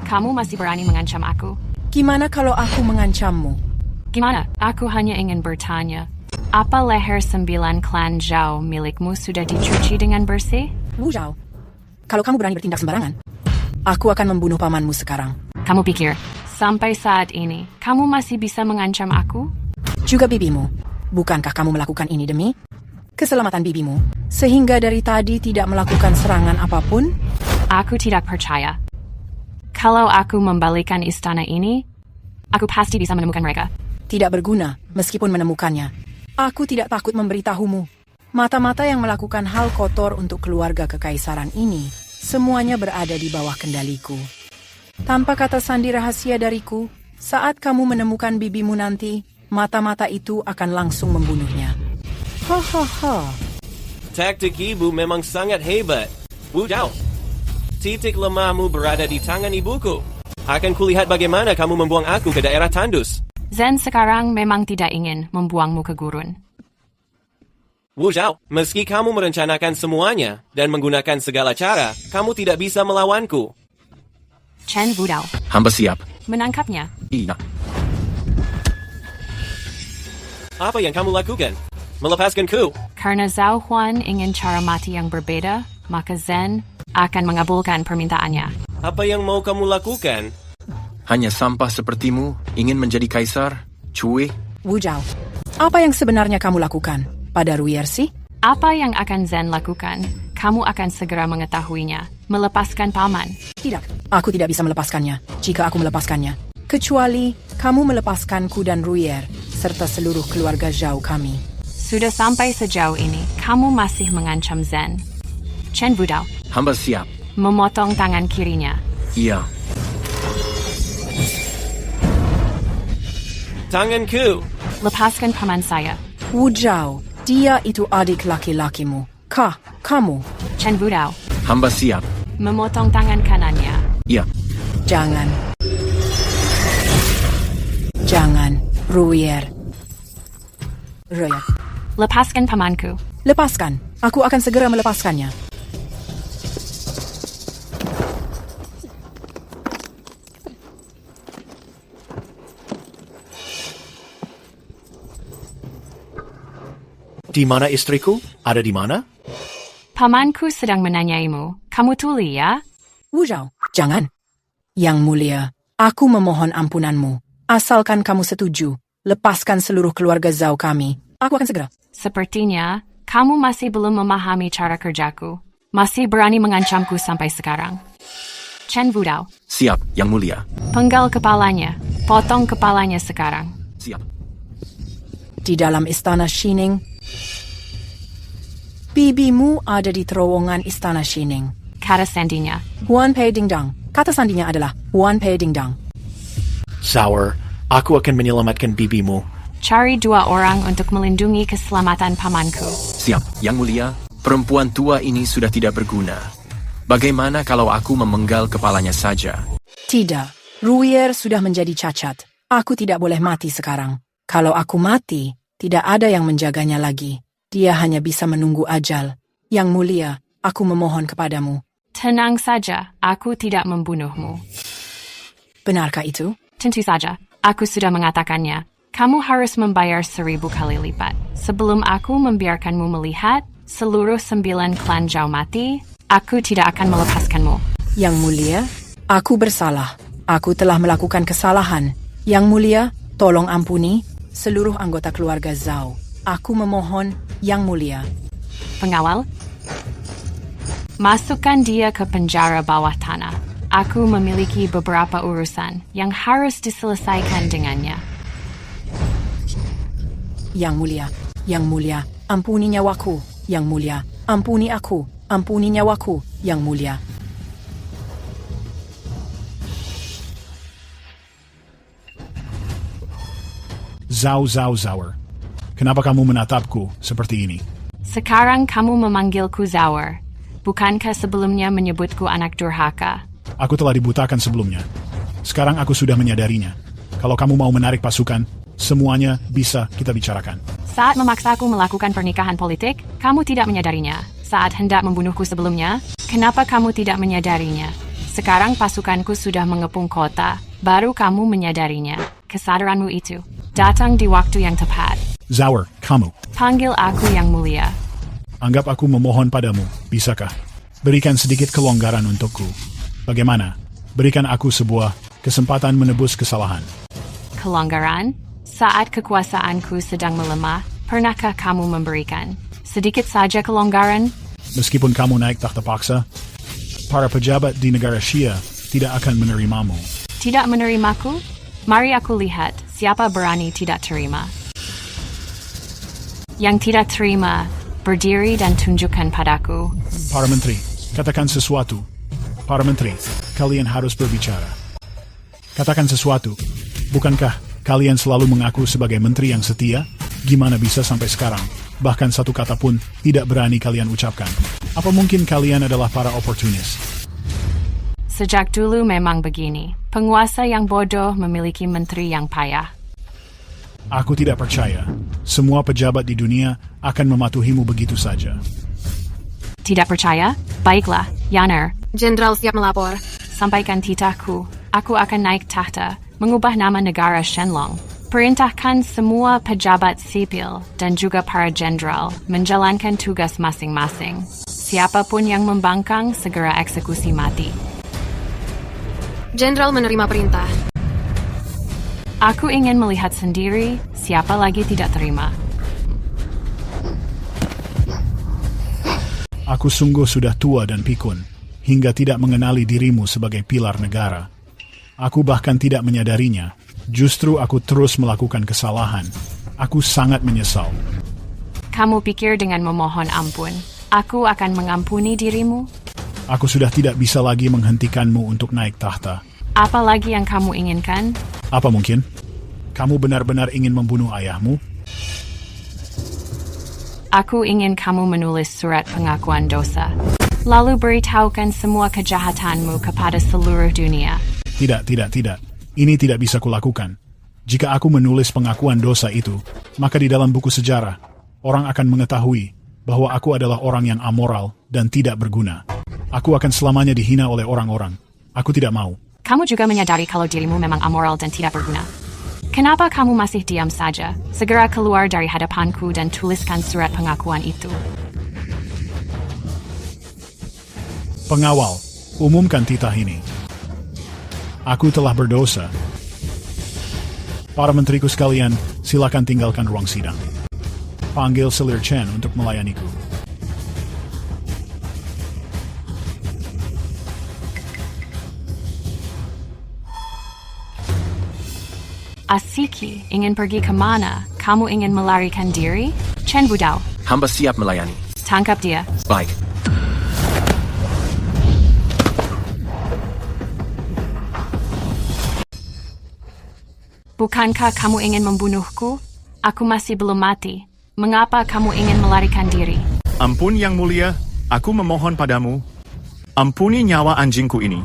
E: kamu masih berani mengancam aku?
N: Gimana kalau aku mengancammu?
E: Gimana? Aku hanya ingin bertanya. Apa leher 9 klan Zhao milikmu sudah dicuci dengan bersih?
N: Wu Zhao, kalau kamu berani bertindak sembarangan, aku akan membunuh pamanmu sekarang.
E: Kamu pikir, sampai saat ini, kamu masih bisa mengancam aku?
N: Juga bibimu. Bukankah kamu melakukan ini demi keselamatan bibimu, sehingga dari tadi tidak melakukan serangan apapun?
E: Aku tidak percaya. Kalau aku membalikan istana ini, aku pasti bisa menemukan mereka.
N: Tidak berguna, meskipun menemukannya. Aku tidak takut memberitahumu. Mata-mata yang melakukan hal kotor untuk keluarga kekaisaran ini, semuanya berada di bawah kendaliku. Tanpa kata sandi rahasia dariku, saat kamu menemukan bibimu nanti, mata-mata itu akan langsung membunuhnya. Hahaha.
C: Taktik ibu memang sangat hebat. Wu Zhao, titik lemahmu berada di tangan ibuku. Akan kulihat bagaimana kamu membuang aku ke daerah tandus.
E: Zen sekarang memang tidak ingin membuangmu ke gurun.
C: Wu Zhao, meski kamu merencanakan semuanya dan menggunakan segala cara, kamu tidak bisa melawanku.
E: Chen Wudao.
O: Hamba siap.
E: Menangkapnya.
O: Iya.
C: Apa yang kamu lakukan? Melepaskanku.
E: Karena Zhao Huan ingin cara mati yang berbeda, maka Zen akan mengabulkan permintaannya.
C: Apa yang mau kamu lakukan?
O: Hanya sampah sepertimu ingin menjadi kaisar, cuy.
N: Wu Zhao, apa yang sebenarnya kamu lakukan pada Ruyersi?
E: Apa yang akan Zen lakukan? Kamu akan segera mengetahuinya. Melepaskan paman.
N: Tidak, aku tidak bisa melepaskannya jika aku melepaskannya. Kecuali kamu melepaskanku dan Ruyer, serta seluruh keluarga Zhao kami.
E: Sudah sampai sejauh ini, kamu masih mengancam Zen. Chen Wudao.
O: Hamba siap.
E: Memotong tangan kirinya.
O: Iya.
C: Tanganku.
E: Lepaskan paman saya.
N: Wu Zhao, dia itu adik laki-lakimu. Kamu.
E: Chen Wudao.
O: Hamba siap.
E: Memotong tangan kanannya.
O: Iya.
N: Jangan, Ruier.
E: Lepaskan pamanku.
N: Lepaskan. Aku akan segera melepaskannya.
P: Di mana istriku? Ada di mana?
E: Pamanku sedang menanyaimu. Kamu tuli ya?
N: Wu Zhao, jangan. Yang Mulia, aku memohon ampunanmu. Asalkan kamu setuju, lepaskan seluruh keluarga Zhao kami. Aku akan segera.
E: Sepertinya, kamu masih belum memahami cara kerjaku. Masih berani mengancamku sampai sekarang. Chen Wudao.
O: Siap, Yang Mulia.
E: Penggal kepalanya. Potong kepalanya sekarang.
O: Siap.
N: Di dalam istana Shining, bibimu ada di terowongan istana Shining.
E: Kata sandinya.
N: Huan Pei Dingdang. Kata sandinya adalah Huan Pei Dingdang.
P: Sour, aku akan menyelamatkan bibimu.
E: Cari 2 orang untuk melindungi keselamatan pamanku.
O: Siap, Yang Mulia. Perempuan tua ini sudah tidak berguna. Bagaimana kalau aku memenggal kepalanya saja?
N: Tidak. Ruier sudah menjadi cacat. Aku tidak boleh mati sekarang. Kalau aku mati, tidak ada yang menjaganya lagi. Dia hanya bisa menunggu ajal. Yang Mulia, aku memohon kepadamu.
E: Tenang saja, aku tidak membunuhmu.
N: Benarkah itu?
E: Tentu saja, aku sudah mengatakannya. Kamu harus membayar 1000 kali lipat. Sebelum aku membiarkanmu melihat seluruh 9 klan Zhao mati, aku tidak akan melepaskanmu.
N: Yang Mulia, aku bersalah. Aku telah melakukan kesalahan. Yang Mulia, tolong ampuni seluruh anggota keluarga Zhao. Aku memohon, Yang Mulia.
E: Pengawal, masukkan dia ke penjara bawah tanah. Aku memiliki beberapa urusan yang harus diselesaikan dengannya.
N: Yang Mulia, ampuni nyawaku. Yang Mulia, ampuni aku. Ampuni nyawaku, Yang Mulia.
I: Zaur. Kenapa kamu menatapku seperti ini?
E: Sekarang kamu memanggilku Zaur. Bukankah sebelumnya menyebutku anak durhaka?
I: Aku telah dibutakan sebelumnya. Sekarang aku sudah menyadarinya. Kalau kamu mau menarik pasukan, semuanya bisa kita bicarakan.
E: Saat memaksaku melakukan pernikahan politik, kamu tidak menyadarinya. Saat hendak membunuhku sebelumnya, kenapa kamu tidak menyadarinya? Sekarang pasukanku sudah mengepung kota, baru kamu menyadarinya. Kesadaranmu itu datang di waktu yang tepat.
I: Zaur, kamu.
E: Panggil aku Yang Mulia.
I: Anggap aku memohon padamu, bisakah? Berikan sedikit kelonggaran untukku. Bagaimana? Berikan aku sebuah kesempatan menebus kesalahan.
E: Kelonggaran? Saat kekuasaanku sedang melemah, pernahkah kamu memberikan sedikit saja kelonggaran?
I: Meskipun kamu naik takhta paksa, para pejabat di negara Xia tidak akan menerimamu.
E: Tidak menerimaku? Mari aku lihat siapa berani tidak terima. Yang tidak terima, berdiri dan tunjukkan padaku.
I: Para menteri, katakan sesuatu. Para menteri, kalian harus berbicara. Katakan sesuatu. Bukankah kalian selalu mengaku sebagai menteri yang setia? Gimana bisa sampai sekarang, bahkan satu kata pun tidak berani kalian ucapkan? Apa mungkin kalian adalah para oportunis?
E: Sejak dulu memang begini. Penguasa yang bodoh memiliki menteri yang payah.
I: Aku tidak percaya. Semua pejabat di dunia akan mematuhimu begitu saja.
E: Tidak percaya? Baiklah, Yaner.
F: Jenderal siap melapor.
E: Sampaikan titahku. Aku akan naik tahta, mengubah nama negara Shenlong. Perintahkan semua pejabat sipil dan juga para jenderal menjalankan tugas masing-masing. Siapapun yang membangkang segera eksekusi mati.
F: Jenderal menerima perintah.
E: Aku ingin melihat sendiri siapa lagi tidak terima.
I: Aku sungguh sudah tua dan pikun, hingga tidak mengenali dirimu sebagai pilar negara. Aku bahkan tidak menyadarinya. Justru aku terus melakukan kesalahan. Aku sangat menyesal.
E: Kamu pikir dengan memohon ampun, aku akan mengampuni dirimu?
I: Aku sudah tidak bisa lagi menghentikanmu untuk naik tahta.
E: Apa lagi yang kamu inginkan?
I: Apa mungkin? Kamu benar-benar ingin membunuh ayahmu?
E: Aku ingin kamu menulis surat pengakuan dosa. Lalu beritahukan semua kejahatanmu kepada seluruh dunia.
I: Tidak. Ini tidak bisa kulakukan. Jika aku menulis pengakuan dosa itu, maka di dalam buku sejarah, orang akan mengetahui bahwa aku adalah orang yang amoral dan tidak berguna. Aku akan selamanya dihina oleh orang-orang. Aku tidak mau.
E: Kamu juga menyadari kalau dirimu memang amoral dan tidak berguna. Kenapa kamu masih diam saja? Segera keluar dari hadapanku dan tuliskan surat pengakuan itu.
I: Pengawal, umumkan titah ini. Aku telah berdosa. Para menteriku sekalian, silakan tinggalkan ruang sidang. Panggil Selir Chen untuk melayaniku.
E: Asiki, ingin pergi kemana? Kamu ingin melarikan diri? Chen Budao.
O: Hamba siap melayani.
E: Tangkap dia.
O: Baik.
E: Bukankah kamu ingin membunuhku? Aku masih belum mati. Mengapa kamu ingin melarikan diri?
J: Ampun Yang Mulia, aku memohon padamu. Ampuni nyawa anjingku ini.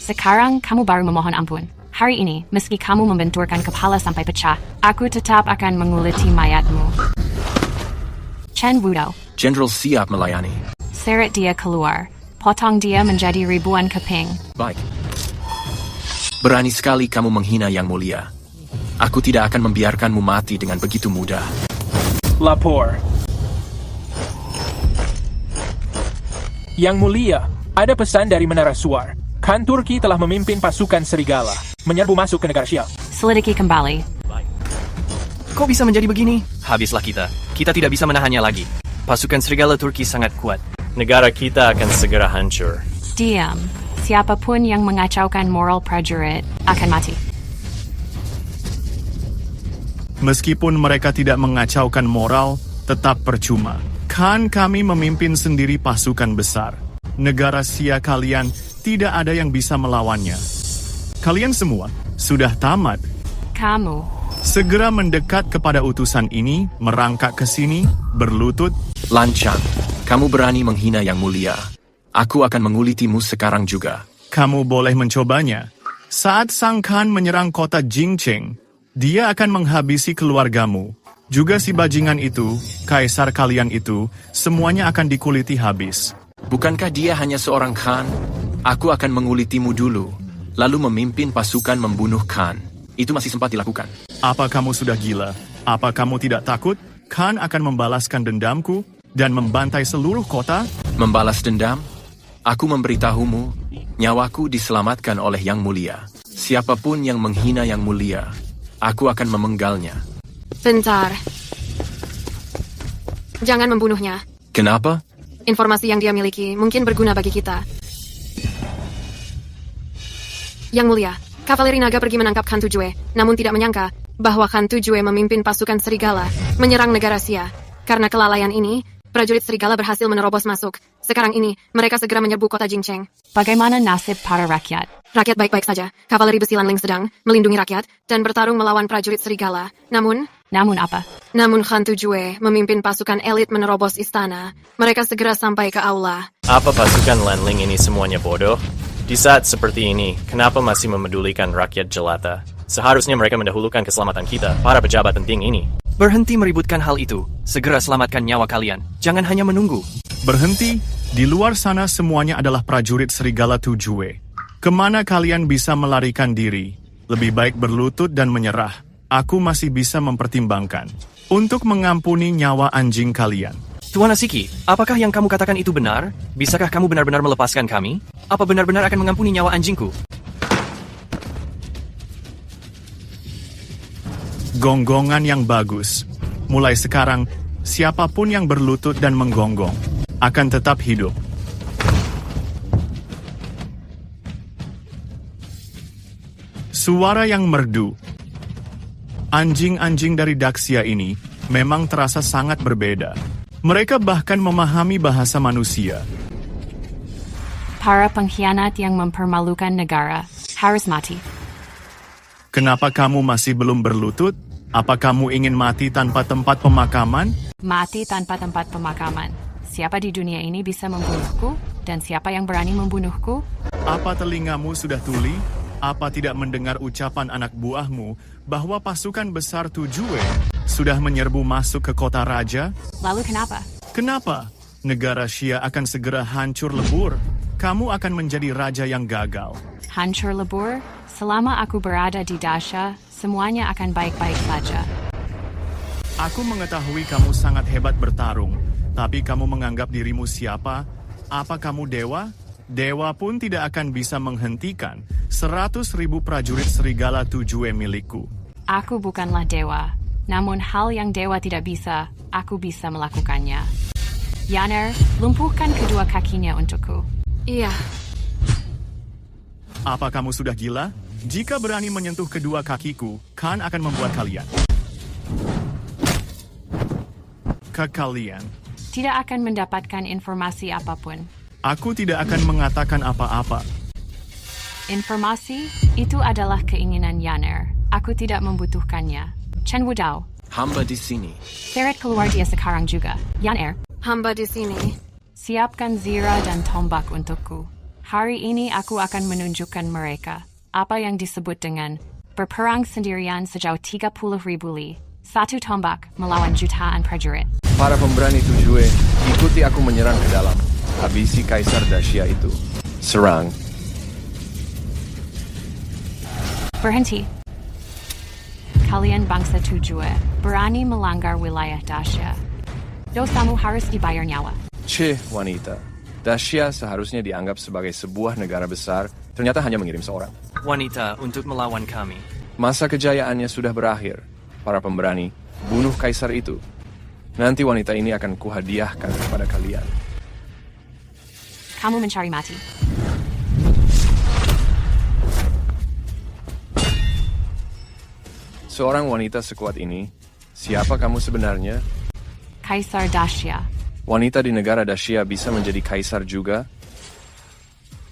E: Sekarang kamu baru memohon ampun. Hari ini, meski kamu membenturkan kepala sampai pecah, aku tetap akan menguliti mayatmu. Chen Wudao.
O: Jenderal siap melayani.
E: Seret dia keluar. Potong dia menjadi ribuan keping.
O: Baik. Berani sekali kamu menghina Yang Mulia. Aku tidak akan membiarkanmu mati dengan begitu mudah.
B: Lapor. Yang Mulia, ada pesan dari Menara Suar. Khan Turki telah memimpin pasukan serigala menyerbu masuk ke negara Sial.
E: Selidiki kembali.
D: Kok bisa menjadi begini? Habislah kita. Kita tidak bisa menahannya lagi. Pasukan serigala Turki sangat kuat.
K: Negara kita akan segera hancur.
E: Diam. Siapapun yang mengacaukan moral prajurit akan mati.
J: Meskipun mereka tidak mengacaukan moral, tetap percuma. Kan kami memimpin sendiri pasukan besar. Negara Sia kalian tidak ada yang bisa melawannya. Kalian semua sudah tamat.
E: Kamu
J: segera mendekat kepada utusan ini, merangkak ke sini, berlutut.
O: Lancang, kamu berani menghina Yang Mulia. Aku akan mengulitimu sekarang juga.
J: Kamu boleh mencobanya. Saat Sang Khan menyerang kota Jingcheng, dia akan menghabisi keluargamu. Juga si bajingan itu, kaisar kalian itu, semuanya akan dikuliti habis.
O: Bukankah dia hanya seorang Khan? Aku akan mengulitimu dulu, lalu memimpin pasukan membunuh Khan. Itu masih sempat dilakukan.
J: Apa kamu sudah gila? Apa kamu tidak takut? Khan akan membalaskan dendamku dan membantai seluruh kota?
O: Membalas dendam? Aku memberitahumu, nyawaku diselamatkan oleh Yang Mulia. Siapapun yang menghina Yang Mulia, aku akan memenggalnya.
F: Bentar. Jangan membunuhnya.
O: Kenapa?
F: Informasi yang dia miliki mungkin berguna bagi kita. Yang Mulia, kavaleri naga pergi menangkap Khan Tujue, namun tidak menyangka bahwa Khan Tujue memimpin pasukan serigala menyerang negara Sia. Karena kelalaian ini, prajurit serigala berhasil menerobos masuk. Sekarang ini, mereka segera menyerbu kota Jingcheng.
E: Bagaimana nasib para rakyat?
F: Rakyat baik-baik saja. Kavaleri besi Lanling sedang melindungi rakyat dan bertarung melawan prajurit serigala. Namun
E: apa?
F: Namun Khan Tujue memimpin pasukan elit menerobos istana. Mereka segera sampai ke aula.
K: Apa pasukan Lanling ini semuanya bodoh? Di saat seperti ini, kenapa masih memedulikan rakyat jelata? Seharusnya mereka mendahulukan keselamatan kita, para pejabat penting ini.
D: Berhenti meributkan hal itu. Segera selamatkan nyawa kalian. Jangan hanya menunggu.
J: Berhenti. Di luar sana semuanya adalah prajurit serigala Tujue. Kemana kalian bisa melarikan diri? Lebih baik berlutut dan menyerah. Aku masih bisa mempertimbangkan untuk mengampuni nyawa anjing kalian.
D: Tuan Asiki, apakah yang kamu katakan itu benar? Bisakah kamu benar-benar melepaskan kami? Apa benar-benar akan mengampuni nyawa anjingku?
J: Gonggongan yang bagus. Mulai sekarang, siapapun yang berlutut dan menggonggong akan tetap hidup. Suara yang merdu. Anjing-anjing dari Daxia ini memang terasa sangat berbeda. Mereka bahkan memahami bahasa manusia.
E: Para pengkhianat yang mempermalukan negara harus mati.
J: Kenapa kamu masih belum berlutut? Apa kamu ingin mati tanpa tempat pemakaman?
E: Mati tanpa tempat pemakaman. Siapa di dunia ini bisa membunuhku? Dan siapa yang berani membunuhku?
J: Apa telingamu sudah tuli? Apa tidak mendengar ucapan anak buahmu bahwa pasukan besar Tujue sudah menyerbu masuk ke kota raja?
E: Lalu kenapa?
J: Kenapa? Negara Xia akan segera hancur lebur. Kamu akan menjadi raja yang gagal.
E: Hancur lebur? Selama aku berada di Dasha, semuanya akan baik-baik saja.
J: Aku mengetahui kamu sangat hebat bertarung, tapi kamu menganggap dirimu siapa? Apa kamu dewa? Dewa pun tidak akan bisa menghentikan 100.000 prajurit serigala Tujue milikku.
E: Aku bukanlah dewa, namun hal yang dewa tidak bisa, aku bisa melakukannya. Yaner, lumpuhkan kedua kakinya untukku.
F: Iya.
J: Apa kamu sudah gila? Jika berani menyentuh kedua kakiku, Khan akan membuat kalian. Kalian
E: tidak akan mendapatkan informasi apapun.
J: Aku tidak akan mengatakan apa-apa.
E: Informasi itu adalah keinginan Yaner. Aku tidak membutuhkannya. Chen Wudao.
O: Hamba di sini.
E: Seret keluar dia sekarang juga. Yaner.
F: Hamba di sini.
E: Siapkan zira dan tombak untukku. Hari ini aku akan menunjukkan mereka apa yang disebut dengan berperang sendirian sejauh 30.000 li. Satu tombak melawan jutaan prajurit.
O: Para pemberani Tujue, ikuti aku menyerang ke dalam. Habisi Kaisar Dasha itu. Serang.
E: Berhenti. Kalian bangsa Tujue, berani melanggar wilayah Dasha. Dosamu harus dibayar nyawa.
O: Wanita. Dasha seharusnya dianggap sebagai sebuah negara besar, ternyata hanya mengirim seorang.
D: Wanita untuk melawan kami.
O: Masa kejayaannya sudah berakhir. Para pemberani, bunuh kaisar itu. Nanti wanita ini akan kuhadiahkan kepada kalian.
E: Kamu mencari mati.
O: Seorang wanita sekuat ini, siapa kamu sebenarnya?
E: Kaisar Dasha.
O: Wanita di negara Dasha bisa menjadi kaisar juga?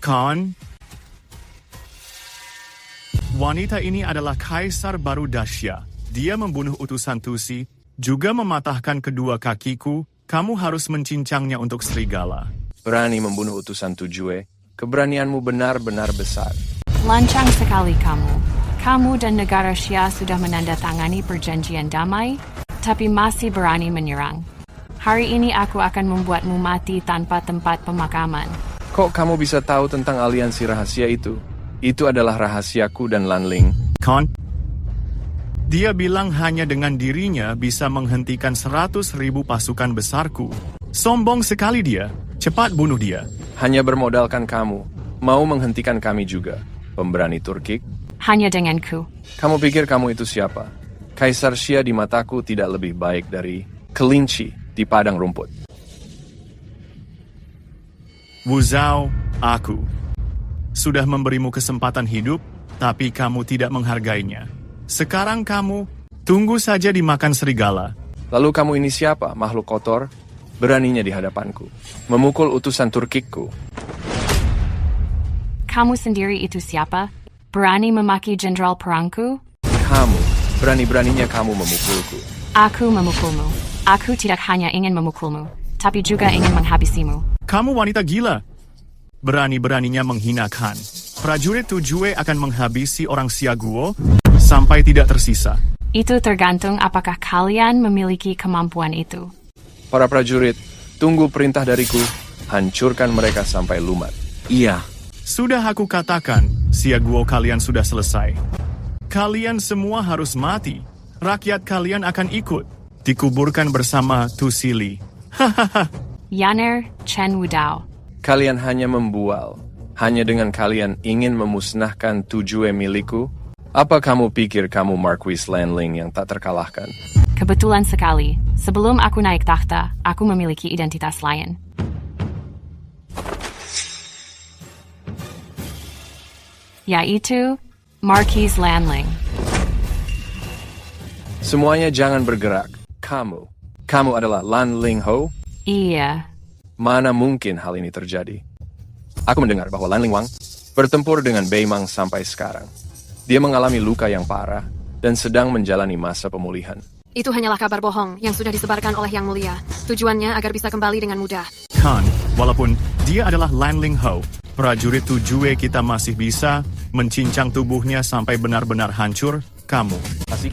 J: Khan? Wanita ini adalah kaisar baru Dasha. Dia membunuh utusan Tusi, juga mematahkan kedua kakiku. Kamu harus mencincangnya untuk serigala.
O: Berani membunuh utusan Tujue, keberanianmu benar-benar besar.
E: Lancang sekali kamu. Kamu dan negara Xia sudah menandatangani perjanjian damai, tapi masih berani menyerang. Hari ini aku akan membuatmu mati tanpa tempat pemakaman.
O: Kok kamu bisa tahu tentang aliansi rahasia itu? Itu adalah rahasiaku dan Lanling.
J: Khan? Dia bilang hanya dengan dirinya bisa menghentikan 100.000 pasukan besarku. Sombong sekali dia. Cepat bunuh dia.
O: Hanya bermodalkan kamu. Mau menghentikan kami juga. Pemberani Turkik.
E: Hanya denganku.
O: Kamu pikir kamu itu siapa? Kaisar Xia di mataku tidak lebih baik dari kelinci di padang rumput.
J: Wu Zhao, aku sudah memberimu kesempatan hidup, tapi kamu tidak menghargainya. Sekarang kamu tunggu saja dimakan serigala.
O: Lalu kamu ini siapa, makhluk kotor? Beraninya di hadapanku, memukul utusan Turkikku.
E: Kamu sendiri itu siapa? Berani memaki jenderal perangku?
O: Kamu, berani-beraninya kamu memukulku.
E: Aku memukulmu. Aku tidak hanya ingin memukulmu, tapi juga ingin menghabisimu.
J: Kamu wanita gila. Berani-beraninya menghina Khan. Prajurit Tujue akan menghabisi orang Xiaguo sampai tidak tersisa.
E: Itu tergantung apakah kalian memiliki kemampuan itu.
O: Para prajurit, tunggu perintah dariku. Hancurkan mereka sampai lumat. Iya.
J: Sudah aku katakan, Xiaguo kalian sudah selesai. Kalian semua harus mati. Rakyat kalian akan ikut. Dikuburkan bersama Tusili. Hahaha.
E: Yaner, Chen Wudao.
O: Kalian hanya membual. Hanya dengan kalian ingin memusnahkan Tujue milikku? Apa kamu pikir kamu Marquis Lanling yang tak terkalahkan?
E: Kebetulan sekali. Sebelum aku naik takhta, aku memiliki identitas lain. Yaitu Marquis Lanling.
O: Semuanya jangan bergerak. Kamu adalah Lanling Ho?
E: Iya.
O: Mana mungkin hal ini terjadi? Aku mendengar bahwa Lanling Wang bertempur dengan Beimang sampai sekarang. Dia mengalami luka yang parah dan sedang menjalani masa pemulihan.
F: Itu hanyalah kabar bohong yang sudah disebarkan oleh Yang Mulia. Tujuannya agar bisa kembali dengan mudah.
J: Khan, walaupun dia adalah Lanling Ho, prajurit Tujue kita masih bisa mencincang tubuhnya sampai benar-benar hancur. Kamu.
O: Asik.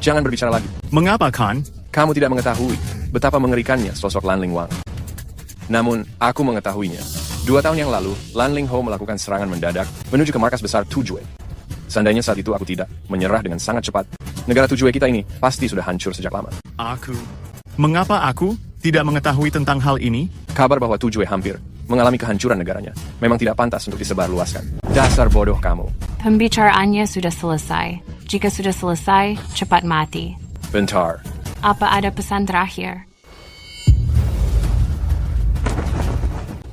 O: Jangan berbicara lagi.
J: Mengapa, Khan?
O: Kamu tidak mengetahui betapa mengerikannya sosok Lanling Wang. Namun, aku mengetahuinya. 2 tahun yang lalu, Lanling Ho melakukan serangan mendadak menuju ke markas besar Tujue. Seandainya saat itu aku tidak menyerah dengan sangat cepat, negara Tujue kita ini pasti sudah hancur sejak lama.
J: Mengapa aku tidak mengetahui tentang hal ini?
O: Kabar bahwa Tujue hampir mengalami kehancuran negaranya memang tidak pantas untuk disebarluaskan. Dasar bodoh kamu.
E: Pembicaraannya sudah selesai. Jika sudah selesai, cepat mati.
O: Bentar.
E: Apa ada pesan terakhir?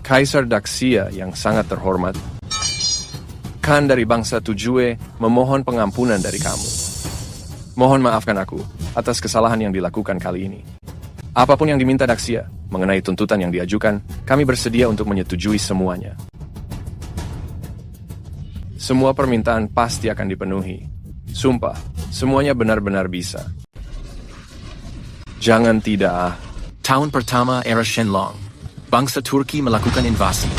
O: Kaisar Daxia yang sangat terhormat, Khan dari bangsa Tujue memohon pengampunan dari kamu. Mohon maafkan aku atas kesalahan yang dilakukan kali ini. Apapun yang diminta Daxia mengenai tuntutan yang diajukan, kami bersedia untuk menyetujui semuanya. Semua permintaan pasti akan dipenuhi. Sumpah, semuanya benar-benar bisa. Jangan tidak.
Q: Tahun pertama era Shenlong, bangsa Turki melakukan invasi.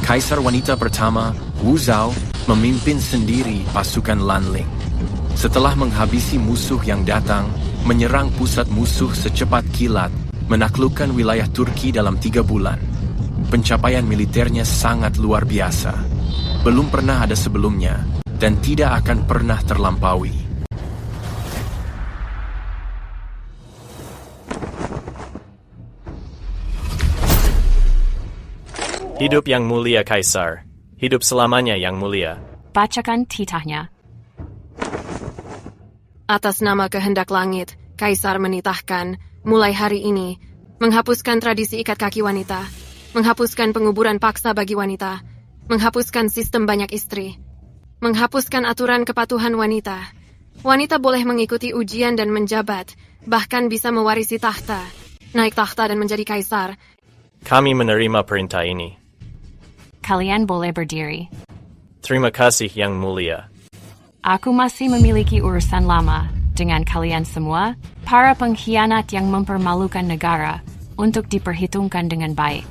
Q: Kaisar wanita pertama, Wu Zhao, memimpin sendiri pasukan Lanling. Setelah menghabisi musuh yang datang, menyerang pusat musuh secepat kilat, menaklukkan wilayah Turki dalam 3 bulan. Pencapaian militernya sangat luar biasa. Belum pernah ada sebelumnya, dan tidak akan pernah terlampaui.
K: Hidup Yang Mulia Kaisar. Hidup selamanya Yang Mulia.
E: Bacakan titahnya.
F: Atas nama kehendak langit, Kaisar menitahkan, mulai hari ini, menghapuskan tradisi ikat kaki wanita, menghapuskan penguburan paksa bagi wanita, menghapuskan sistem banyak istri, menghapuskan aturan kepatuhan wanita. Wanita boleh mengikuti ujian dan menjabat, bahkan bisa mewarisi tahta, naik tahta dan menjadi kaisar.
K: Kami menerima perintah ini.
E: Kalian boleh berdiri.
K: Terima kasih Yang Mulia.
E: Aku masih memiliki urusan lama dengan kalian semua, para pengkhianat yang mempermalukan negara, untuk diperhitungkan dengan baik.